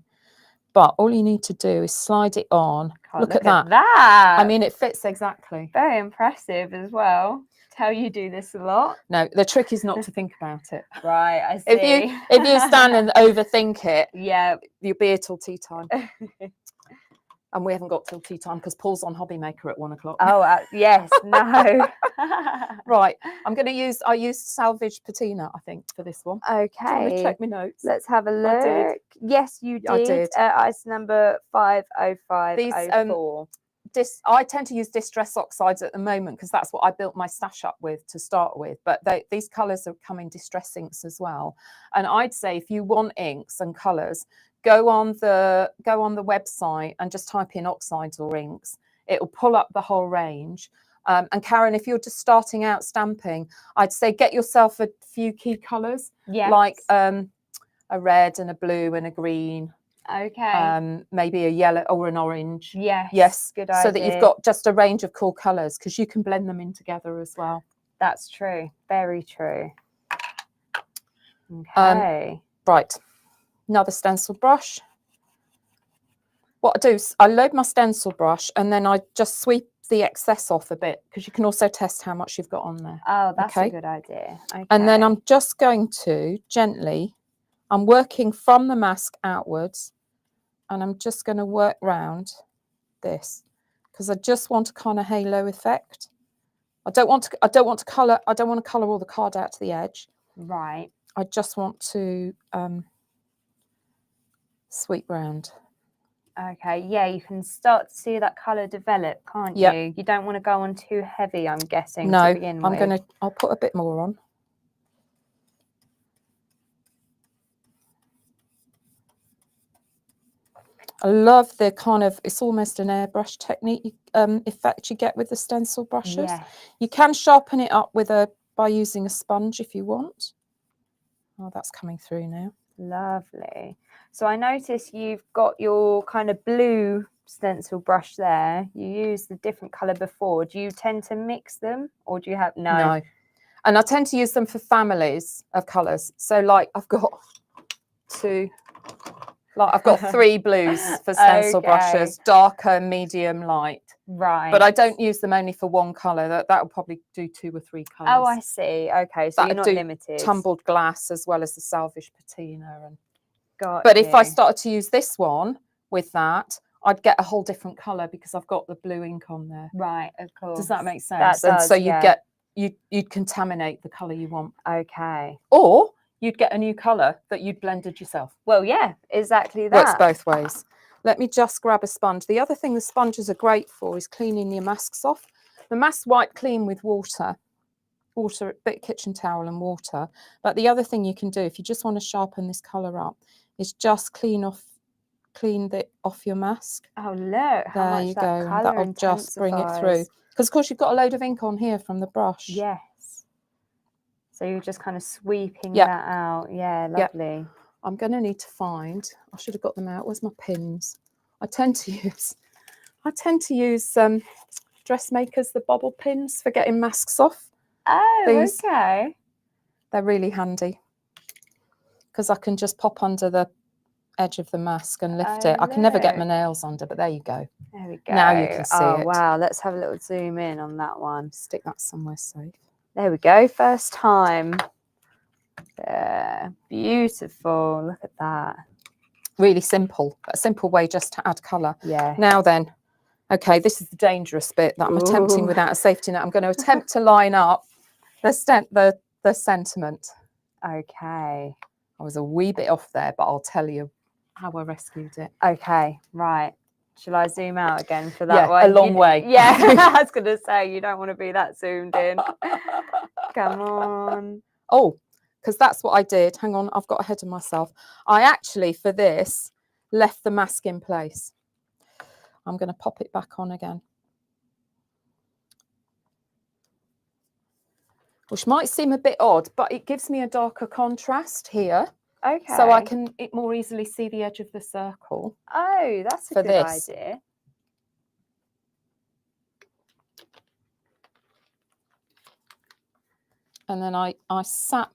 But all you need to do is slide it on. Look at that. I mean, it fits exactly. Very impressive as well. Tell you do this a lot. No, the trick is not to think about it. Right, I see. If you stand and overthink it, yeah, you'll be here till tea time. And we haven't got till tea time because Paul's on Hobby Maker at 1 o'clock. Oh, yes, no. Right, I used salvage patina, I think, for this one. Okay. Do you want me to check my notes? Let's have a look. Yes, you did. I did. Ice number 50504. I tend to use distress oxides at the moment because that's what I built my stash up with to start with. But these colours are coming distress inks as well. And I'd say if you want inks and colours, go on the website and just type in oxides or inks. It will pull up the whole range. And Karen, if you're just starting out stamping, I'd say get yourself a few key colours, like a red and a blue and a green. Okay. Maybe a yellow or an orange. Yes. Good idea. So that you've got just a range of cool colours, because you can blend them in together as well. That's true. Very true. Okay. Right. Another stencil brush. What I do is I load my stencil brush and then I just sweep the excess off a bit, because you can also test how much you've got on there. Oh, that's a good idea. Okay. And then I'm just going to gently, I'm working from the mask outwards, and I'm just going to work round this, because I just want a kind of halo effect. I don't want to colour all the card out to the edge. Right. I just want to sweep round. Okay, yeah, you can start to see that colour develop, can't you? You don't want to go on too heavy, I'm guessing, to begin with. I'll put a bit more on. I love the kind of, it's almost an airbrush technique effect you get with the stencil brushes. Yes. You can sharpen it up by using a sponge if you want. Oh, that's coming through now. Lovely. So I notice you've got your kind of blue stencil brush there. You used the different colour before. Do you tend to mix them, or do you have No. And I tend to use them for families of colours. So like I've got three blues for stencil brushes, darker, medium, light. Right. But I don't use them only for one colour. That will probably do 2 or 3 colours. Oh, I see. Okay, so you're not limited. Tumbled glass as well as the salvage patina. But if I started to use this one with that, I'd get a whole different colour because I've got the blue ink on there. Right, of course. Does that make sense? That does, and so you'd contaminate the colour you want. Okay. Or you'd get a new colour that you'd blended yourself. Well, yeah, exactly that. Works both ways. Let me just grab a sponge. The other thing the sponges are great for is cleaning your masks off. The masks wipe clean with water, a bit of kitchen towel and water. But the other thing you can do, if you just want to sharpen this colour up, is just clean off your mask. Oh, look, how there much you that go. colour That'll just bring it through. Because of course you've got a load of ink on here from the brush. Yes. So you're just kind of sweeping that out. Yeah, lovely. I'm going to need to find, I should have got them out. Where's my pins? I tend to use dressmakers, the bobble pins for getting masks off. Oh, okay. They're really handy because I can just pop under the edge of the mask and lift it. I can never get my nails under, but there you go. There we go. Now you can see it. Oh, wow. Let's have a little zoom in on that one. Stick that somewhere safe. There we go. First time. Beautiful. Look at that. Really simple. A simple way just to add colour. Yeah. Now then, okay, this is the dangerous bit that I'm attempting without a safety net. I'm going to attempt to line up the sentiment. Okay. I was a wee bit off there, but I'll tell you how I rescued it. Okay, right. Shall I zoom out again for that one? A long way. Yeah, I was going to say, you don't want to be that zoomed in. Come on. Oh, because that's what I did. Hang on, I've got ahead of myself. I actually, for this, left the mask in place. I'm going to pop it back on again. which might seem a bit odd, but it gives me a darker contrast here. Okay. So I can more easily see the edge of the circle. Oh, that's a for good this. idea. And then I sat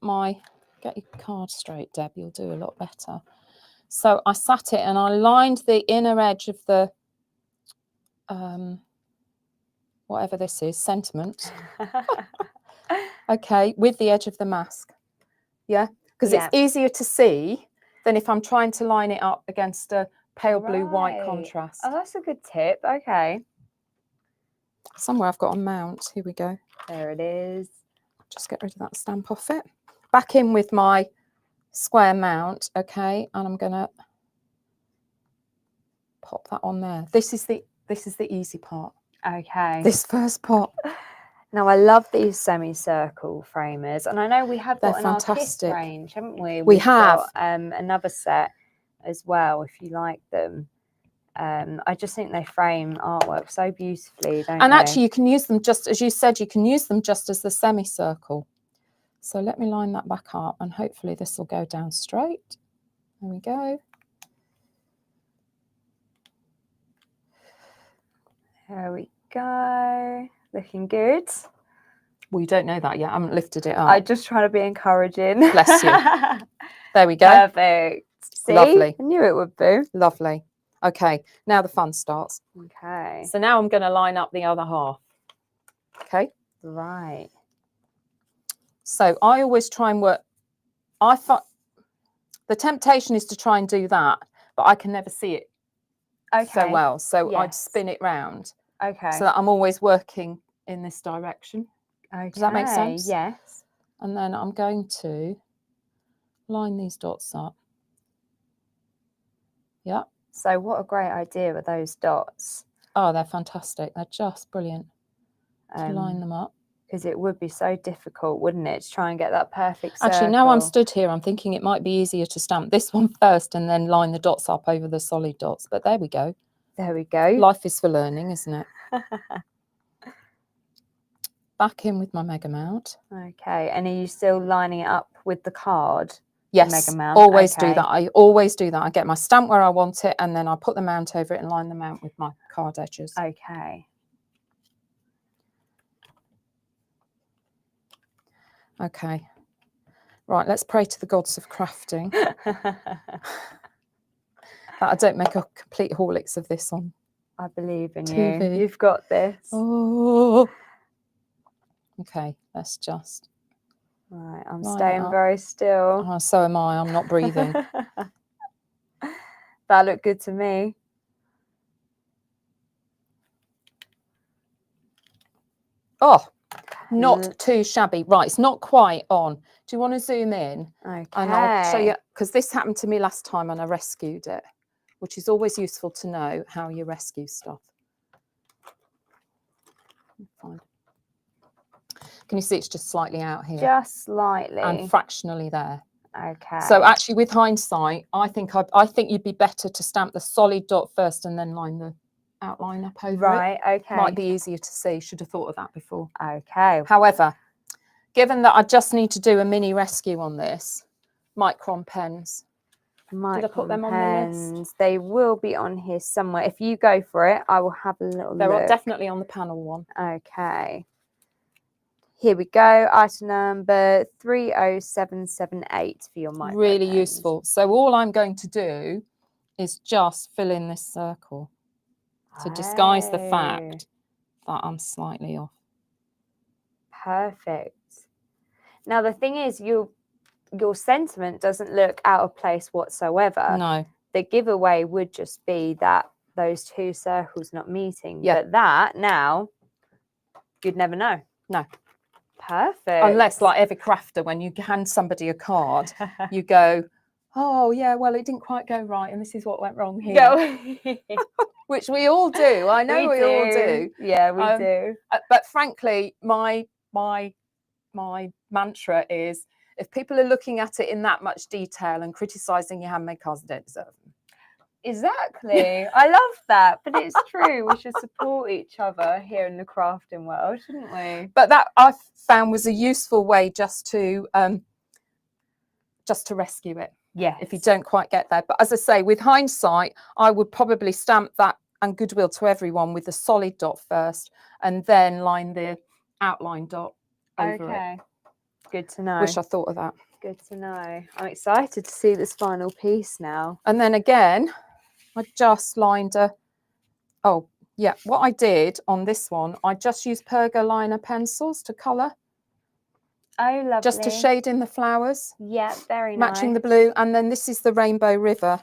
get your card straight, Deb, you'll do a lot better. So I sat it and I lined the inner edge of the, whatever this is, sentiment. Okay, with the edge of the mask. Yeah, because it's easier to see than if I'm trying to line it up against a pale blue white contrast. Oh, that's a good tip. Okay. Somewhere I've got a mount. Here we go. There it is. Just get rid of that stamp off it. Back in with my square mount, okay, and I'm gonna pop that on there. This is the easy part. Okay. This first part. Now I love these semicircle framers, and I know we have got They're in our fantastic. KISS range, haven't we? We have got, another set as well, if you like them. I just think they frame artwork so beautifully, don't and they? actually you can use them just as you said, you can use them just as the semicircle. So let me line that back up and hopefully this will go down straight. There we go. There we go. Looking good. Well, you don't know that yet. I haven't lifted it up. I just try to be encouraging. Bless you. There we go. Perfect. See? Lovely. I knew it would be. Lovely. Okay, now the fun starts. Okay. So now I'm going to line up the other half. Okay. Right. So I always try and work. The temptation is to try and do that, but I can never see it so well. So I'd spin it round. Okay. So that I'm always working in this direction. Okay. Does that make sense? Yes. And then I'm going to line these dots up. Yeah. So what a great idea with those dots. Oh, they're fantastic. They're just brilliant to line them up. Because it would be so difficult, wouldn't it, to try and get that perfect circle. Actually, now I'm stood here, I'm thinking it might be easier to stamp this one first and then line the dots up over the solid dots. But there we go. There we go. Life is for learning, isn't it? Back in with my mega mount. Okay. And are you still lining it up with the card? Yes, mega mount? always do that. I always do that. I get my stamp where I want it and then I put the mount over it and line the mount with my card edges. Okay. Okay. Right, let's pray to the gods of crafting. That I don't make a complete Horlicks of this on I believe in TV. you. You've got this. Oh. Okay, let's just. Right, I'm staying very still. Oh, so am I. I'm not breathing. That looked good to me. Oh, not too shabby. Right, it's not quite on. Do you want to zoom in? Okay. And I'll show you, because this happened to me last time and I rescued it, which is always useful to know how you rescue stuff. Fine. Can you see it's just slightly out here? Just slightly. And fractionally there. Okay. So actually with hindsight, I think you'd be better to stamp the solid dot first and then line the outline up over it. Right, okay. Might be easier to see. Should have thought of that before. Okay. However, given that I just need to do a mini rescue on this, micron pens. Did I put them on the list? They will be on here somewhere. If you go for it, I will have a little look. They're definitely on the panel one. Okay. Here we go. Item number 30778 for your micro Really pens. useful. So all I'm going to do is just fill in this circle to disguise the fact that I'm slightly off. Perfect. Now the thing is, your sentiment doesn't look out of place whatsoever. No. The giveaway would just be that those two circles not meeting. Yeah. But that now, you'd never know. No. Perfect. Unless, like every crafter, when you hand somebody a card, you go, oh, yeah, well, it didn't quite go right, and this is what went wrong here. Which we all do. I know we all do. Yeah, we do. But frankly, my mantra is, if people are looking at it in that much detail and criticising your handmade cards, they don't deserve them. Exactly. I love that. But it's true. We should support each other here in the crafting world, shouldn't we? But that I found was a useful way just to rescue it. Yes. If you don't quite get there. But as I say, with hindsight, I would probably stamp that and goodwill to everyone with the solid dot first, and then line the outline dot over it. Good to know. Wish I thought of that. Good to know. I'm excited to see this final piece now. And then again, I just lined what I did on this one, I just used Perga liner pencils to colour. Oh, lovely. Just to shade in the flowers. Yeah, very nice. Matching the blue. And then this is the Rainbow River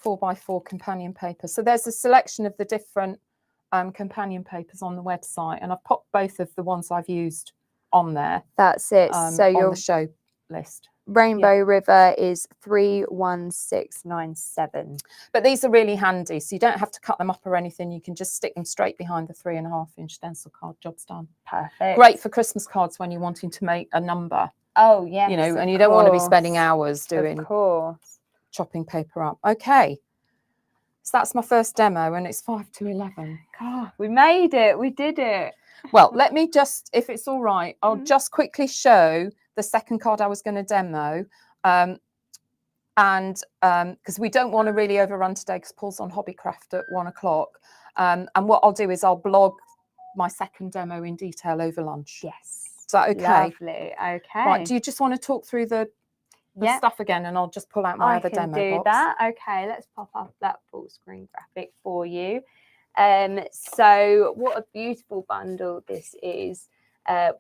4x4 companion paper. So there's a selection of the different companion papers on the website. And I've popped both of the ones I've used on there. That's it. So on your the show list. Rainbow River is 31697. But these are really handy, so you don't have to cut them up or anything. You can just stick them straight behind the 3.5-inch stencil card. Job's done. Perfect. Great for Christmas cards when you're wanting to make a number. Oh, yes. You know, and you don't want to be spending hours doing chopping paper up. Okay. So that's my first demo, and it's 5 to 11. God, we made it. We did it. Well, let me just, if it's all right, I'll just quickly show the second card I was going to demo. Because we don't want to really overrun today because Paul's on Hobbycraft at 1 o'clock. And what I'll do is I'll blog my second demo in detail over lunch. Yes. Is that okay? Lovely. Okay. Right. Do you just want to talk through the stuff again, and I'll just pull out my other demo box? I can do that. Okay, let's pop up that full screen graphic for you. So what a beautiful bundle this is.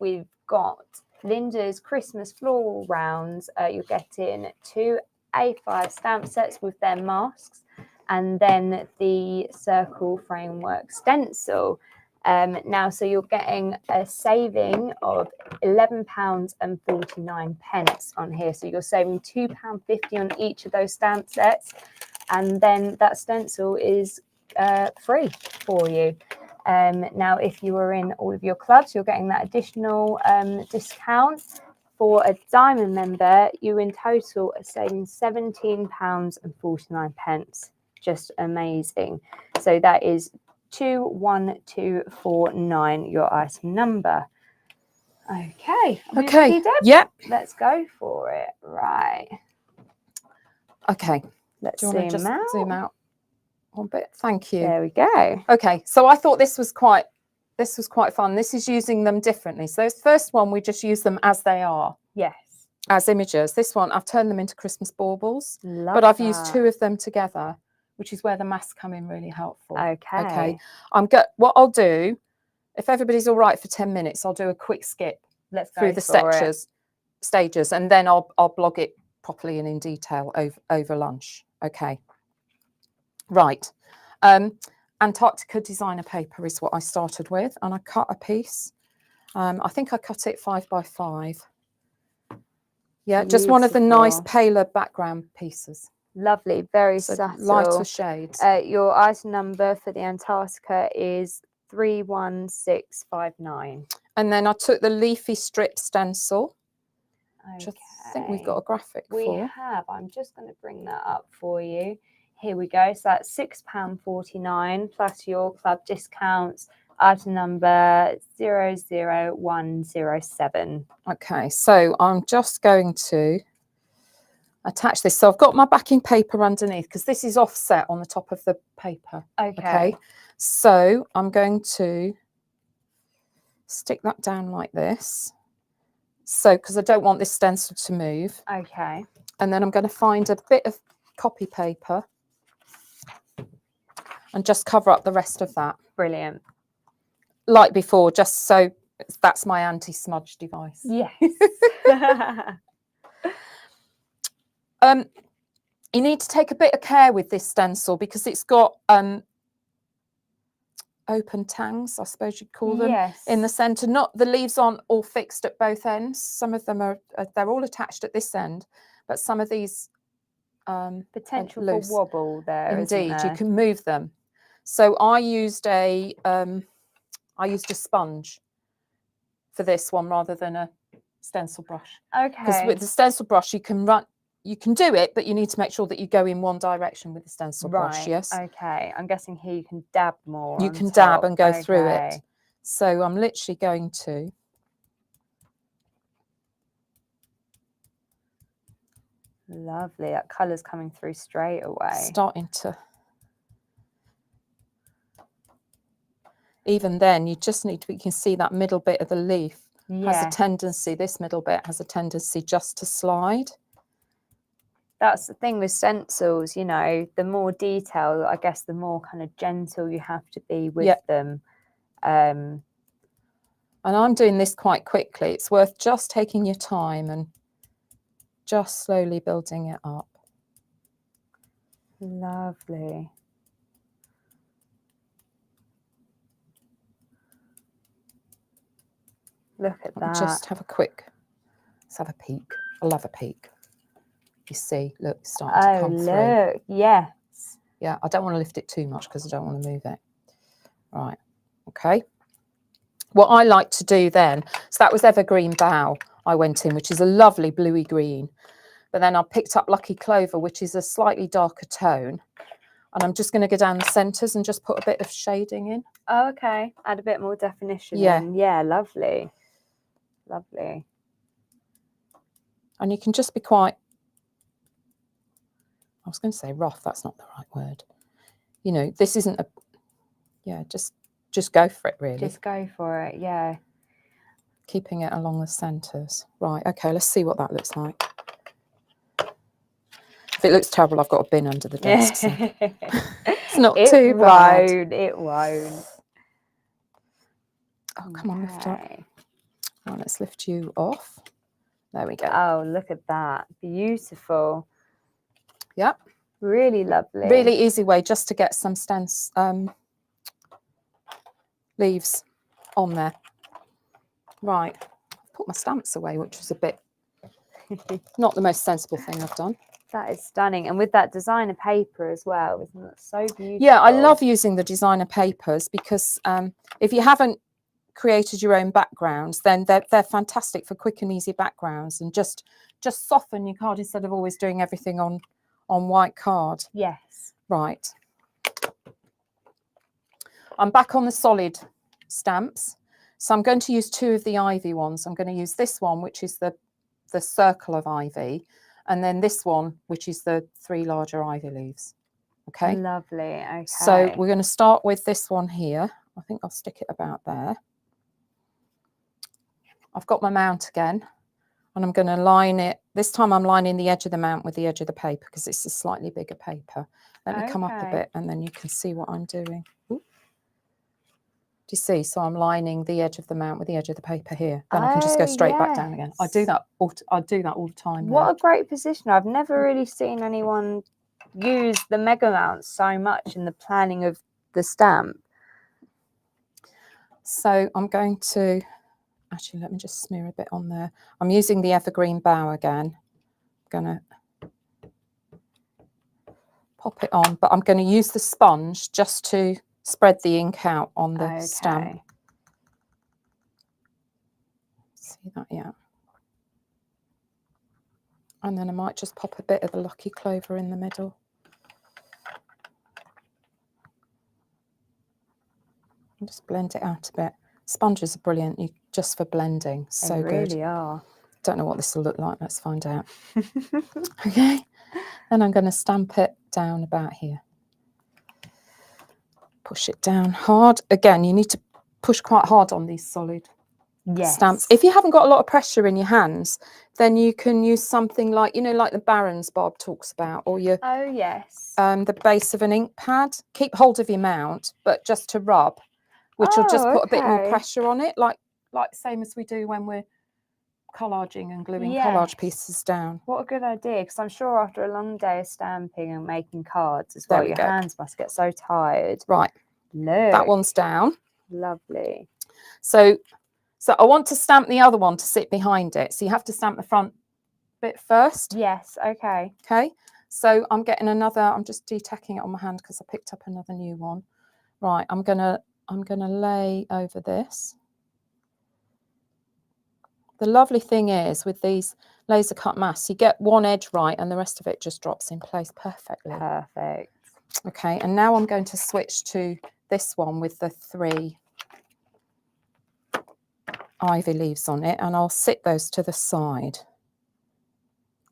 We've got Linda's Christmas floral rounds. You're getting 2 A5 stamp sets with their masks, and then the circle framework stencil. Now, so you're getting a saving of £11.49 on here. So you're saving £2.50 on each of those stamp sets, and then that stencil is free for you. Now, if you were in all of your clubs, you're getting that additional discount. For a diamond member, you in total are saving £17.49. Just amazing. So that is 21249, your item number. Okay. Okay. Deb? Yep. Let's go for it. Right. Okay. Let's zoom out one bit. Thank you. There we go. Okay. So I thought this was quite fun. This is using them differently. So this first one, we just use them as they are. Yes. As images. This one, I've turned them into Christmas baubles. Love I've that. used 2 of them together, which is where the masks come in really helpful. Okay. What I'll do, if everybody's all right for 10 minutes, I'll do a quick skip through the stages, and then I'll blog it properly and in detail over lunch. Okay. Right. Antarctica designer paper is what I started with, and I cut a piece. I think I cut it 5x5. Yeah, just one of the nice paler background pieces. Lovely, very subtle. Lighter shades. Your item number for the Antarctica is 31659. And then I took the leafy strip stencil, which Okay. I think we've got a graphic for. We have. I'm just going to bring that up for you. Here we go. So that's £6.49 plus your club discounts. Item number 00107. Okay, so I'm just going to attach this. So I've got my backing paper underneath because this is offset on the top of the paper. Okay. So I'm going to stick that down like this. So, because I don't want this stencil to move. Okay. And then I'm going to find a bit of copy paper and just cover up the rest of that. Brilliant. Like before, just so that's my anti-smudge device. Yes. You need to take a bit of care with this stencil because it's got open tangs, I suppose you'd call them, in the centre. Not the leaves aren't all fixed at both ends. Some of them are they're all attached at this end, but some of these potential for wobble there. Indeed, you can move them. So I used a sponge for this one rather than a stencil brush. Okay. Because with the stencil brush you can you can do it, but you need to make sure that you go in one direction with the stencil brush. Yes. Okay. I'm guessing here you can dab more. You on can dab top. and go through it. Okay. So I'm literally going to. Lovely. That colour's coming through straight away. Starting to. Even then, you just need to, you can see that middle bit of the leaf has a tendency, this middle bit has a tendency just to slide. That's the thing with stencils, you know, the more detail, I guess, the more kind of gentle you have to be with them. And I'm doing this quite quickly. It's worth just taking your time and just slowly building it up. Lovely. Look at that. Just have a quick, let's have a peek. I love a peek. You see, look, it's starting to come through. Oh, look, yes. Yeah, I don't want to lift it too much because I don't want to move it. Right, okay. What I like to do then, so that was Evergreen Bough I went in, which is a lovely bluey green. But then I picked up Lucky Clover, which is a slightly darker tone. And I'm just going to go down the centres and just put a bit of shading in. Oh, okay. Add a bit more definition in. Yeah, lovely. Lovely. And you can just be quite, I was going to say rough, that's not the right word. You know, this isn't a, just go for it, really. Just go for it, yeah. Keeping it along the centres. Right, okay, let's see what that looks like. If it looks terrible, I've got a bin under the desk. So. It's not too bad. It won't. Oh, come on, lift up. Right, let's lift you off. There we go. Oh, look at that. Beautiful. Yep. Really lovely. Really easy way just to get some leaves on there. Right. Put my stamps away, which was a bit not the most sensible thing I've done. That is stunning. And with that designer paper as well, isn't that so beautiful? Yeah, I love using the designer papers because if you haven't created your own backgrounds, then they're fantastic for quick and easy backgrounds and just soften your card instead of always doing everything on white card. Yes. Right. I'm back on the solid stamps. So I'm going to use two of the ivy ones. I'm going to use this one, which is the circle of ivy, and then this one, which is the 3 larger ivy leaves. Okay. Lovely. Okay. So we're going to start with this one here. I think I'll stick it about there. I've got my mount again, and I'm going to line it. This time I'm lining the edge of the mount with the edge of the paper because it's a slightly bigger paper. Let me come up a bit and then you can see what I'm doing. Ooh. Do you see? So I'm lining the edge of the mount with the edge of the paper here. Then I can just go straight back down again. I do that all the time. What a great position. I've never really seen anyone use the mega mount so much in the planning of the stamp. So I'm going to, actually, let me just smear a bit on there. I'm using the Evergreen Bough again. I'm going to pop it on, but I'm going to use the sponge just to spread the ink out on the stamp. See that? Yeah. And then I might just pop a bit of the Lucky Clover in the middle. And just blend it out a bit. Sponges are brilliant just for blending. So good. They really are. Don't know what this will look like. Let's find out. Okay. Then I'm going to stamp it down about here. Push it down hard. Again, you need to push quite hard on these solid stamps. If you haven't got a lot of pressure in your hands, then you can use something like, you know, like the Barron's Bob talks about, or your the base of an ink pad. Keep hold of your mount, but just to rub, which will just put a bit more pressure on it, like same as we do when we're collaging and gluing collage pieces down. What a good idea, because I'm sure after a long day of stamping and making cards as well, your hands must get so tired. Right. Look. That one's down. Lovely. So I want to stamp the other one to sit behind it. So you have to stamp the front bit first. Yes, okay. Okay. So I'm getting another, I'm just detacking it on my hand because I picked up another new one. Right, I'm gonna lay over this. The lovely thing is with these laser cut mask. You get one edge right and the rest of it just drops in place perfectly. Perfect. Okay, and now I'm going to switch to this one with the 3 ivy leaves on it, and I'll sit those to the side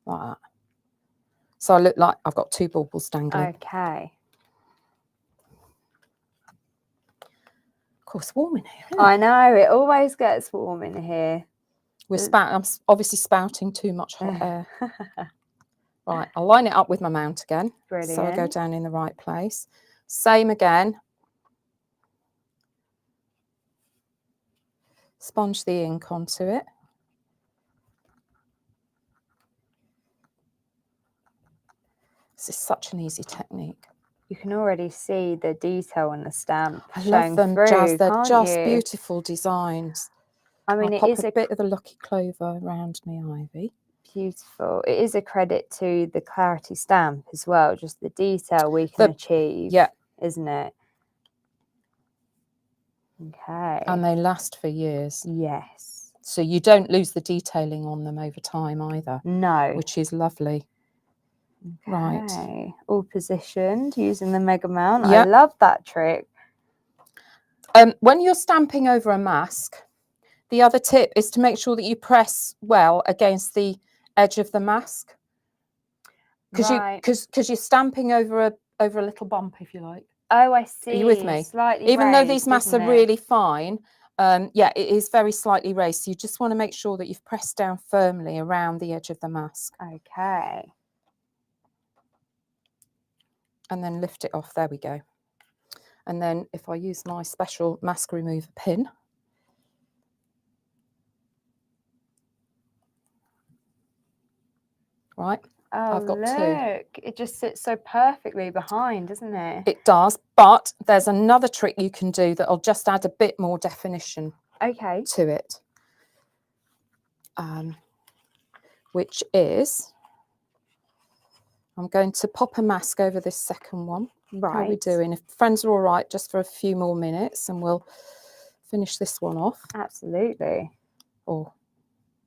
like that. So I look like I've got 2 baubles dangling. Okay. Of course, warm in here, isn't it? I know, it always gets warm in here. I'm obviously spouting too much hot air. Right, I'll line it up with my mount again. Brilliant. So I go down in the right place. Same again. Sponge the ink onto it. This is such an easy technique. You can already see the detail on the stamp I showing love them, through, Jazz. They're can't just you? beautiful designs. I mean, I'll it pop is a bit of the lucky clover around me ivy. beautiful. It is a credit to the Clarity stamp as well, just the detail we can achieve, yeah, isn't it? Okay. And they last for years. Yes. So you don't lose the detailing on them over time either. No. Which is lovely. Okay. Right. All positioned using the mega mount. Yeah. I love that trick. When you're stamping over a mask, the other tip is to make sure that you press well against the edge of the mask. Because you're stamping over a little bump, if you like. Oh, I see. Are you with me? Slightly Even raised, though these masks are isn't it? really fine, yeah, it is very slightly raised. So you just want to make sure that you've pressed down firmly around the edge of the mask. Okay. And then lift it off. There we go. And then if I use my special mask remover pin, right, Oh, I've got look. 2. It just sits so perfectly behind, doesn't it? It does, but there's another trick you can do that'll just add a bit more definition to it, which is I'm going to pop a mask over this second one. Right. How are we doing? If friends are all right, just for a few more minutes and we'll finish this one off. Absolutely. Or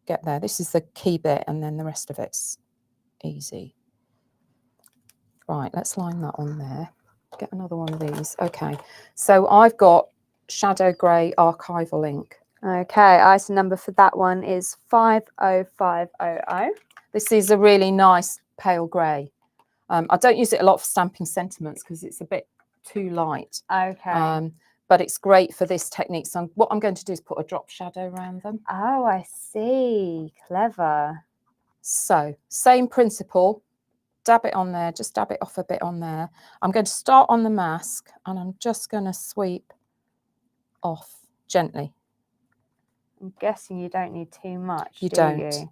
get there. This is the key bit and then the rest of it's easy. Right, let's line that on there. Get another one of these. Okay, so I've got shadow grey archival ink. Okay, item number for that one is 50500. This is a really nice pale grey. I don't use it a lot for stamping sentiments because it's a bit too light. Okay. But it's great for this technique. So what I'm going to do is put a drop shadow around them. Oh, I see. Clever. So same principle. Dab it on there, just dab it off a bit on there. I'm going to start on the mask and I'm just going to sweep off gently. I'm guessing you don't need too much, You do don't. you?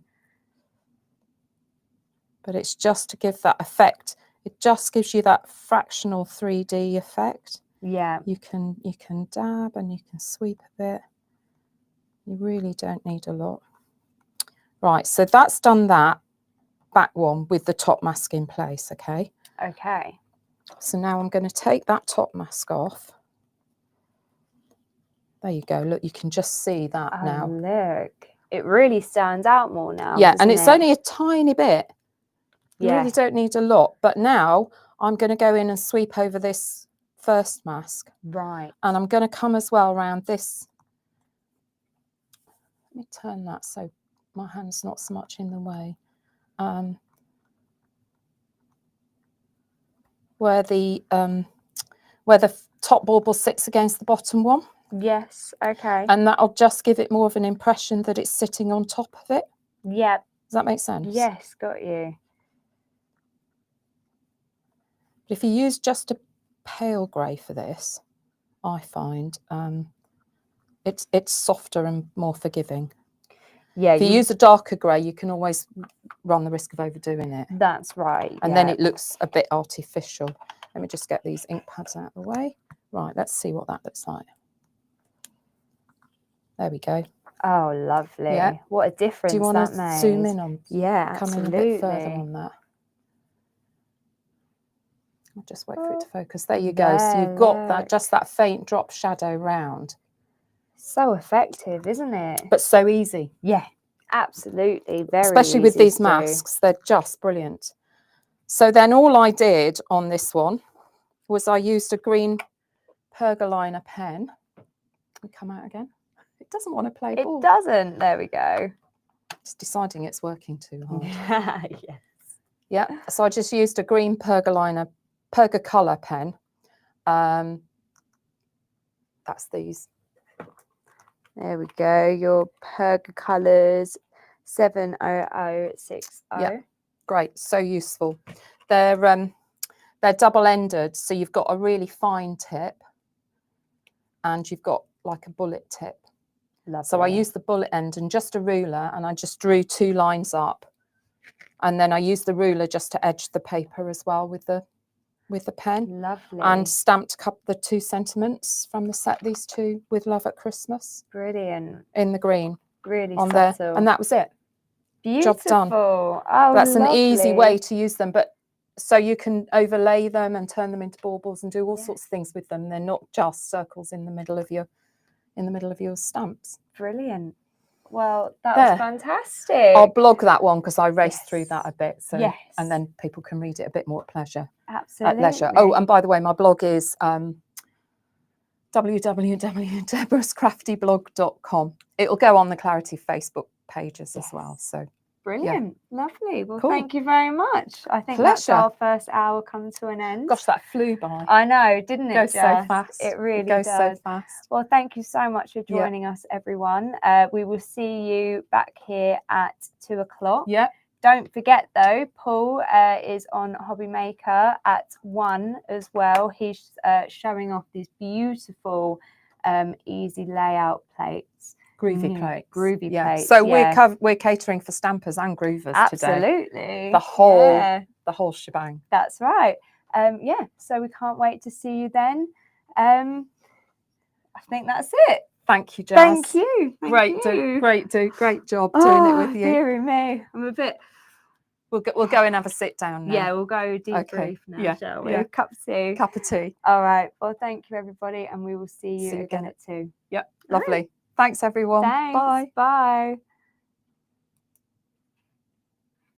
But it's just to give that effect. It just gives you that fractional 3D effect. Yeah. You can dab and you can sweep a bit. You really don't need a lot. Right, so that's done that back one with the top mask in place, okay? Okay. So now I'm going to take that top mask off. There you go. Look, you can just see that now. Look. It really stands out more now. Yeah, and it's it? only a tiny bit. You really don't need a lot. But now I'm going to go in and sweep over this first mask. Right. And I'm going to come as well around this. Let me turn that so my hand's not so much in the way. Where the top bauble sits against the bottom one. Yes, okay. And that'll just give it more of an impression that it's sitting on top of it. Yep. Does that make sense? Yes, got you. But if you use just a pale grey for this, I find it's softer and more forgiving. Yeah. If you use a darker grey, you can always run the risk of overdoing it. That's right. And then it looks a bit artificial. Let me just get these ink pads out of the way. Right, let's see what that looks like. There we go. Oh, lovely. Yeah. What a difference that made. Do you want to zoom in on? Yeah, come absolutely. in a bit further on that. I'll just wait for it to focus. There you go. So you've got that, just that faint drop shadow round. So effective, isn't it? But so easy. Yeah, Absolutely, very especially with easy these to do. masks. They're just brilliant. So then all I did on this one was I used a green pergolina pen. We come out again. It doesn't want to play It ball. doesn't. There we go. It's deciding it's working too hard. Yes. Yeah. So I just used a green Pergocolor pen. That's these. There we go. Your Perga Colours 70060. Yeah. Great. So useful. They're double-ended, so you've got a really fine tip and you've got like a bullet tip. Lovely. So I used the bullet end and just a ruler, and I just drew 2 lines up, and then I used the ruler just to edge the paper as well with the pen. Lovely. And stamped the 2 sentiments from the set, these 2, with love at Christmas. Brilliant. In the green. Really on subtle. there, and that was it. Beautiful. Job done. Oh, that's an easy way lovely. to use them, but so you can overlay them and turn them into baubles and do all sorts of things with them. They're not just circles in the middle of your stamps. Brilliant. Well, that There. was fantastic. I'll blog that one because I raced through that a bit. So Yes. and then people can read it a bit more at pleasure. Absolutely. At leisure. Oh, and by the way, my blog is www.deborahscraftyblog.com. It'll go on the Clarity Facebook pages as well. So brilliant. Lovely. Well, Cool. thank you very much. I think that's our first hour come to an end. gosh, that flew by. I know, didn't it? Goes so Jess? fast. It really goes does. so fast. Well, thank you so much for joining us, everyone. We will see you back here at 2 o'clock. Yeah. Don't forget though, Paul is on Hobby Maker at 1 as well. He's showing off these beautiful, easy layout plates. Groovy plates. Groovy plates. So we're catering for stampers and groovers today. Absolutely. The whole shebang. That's right. Yeah. So we can't wait to see you then. I think that's it. Thank you, Jazz. Thank you. Great job doing it with you. Dearie me. I'm a bit. We'll go and have a sit down now. Yeah, we'll go debrief now, shall we? Cup of tea. Cup of tea. All right. Well, thank you, everybody, and we will see you again at 2. Yep. Lovely. Thanks, everyone. Thanks. Bye. Bye.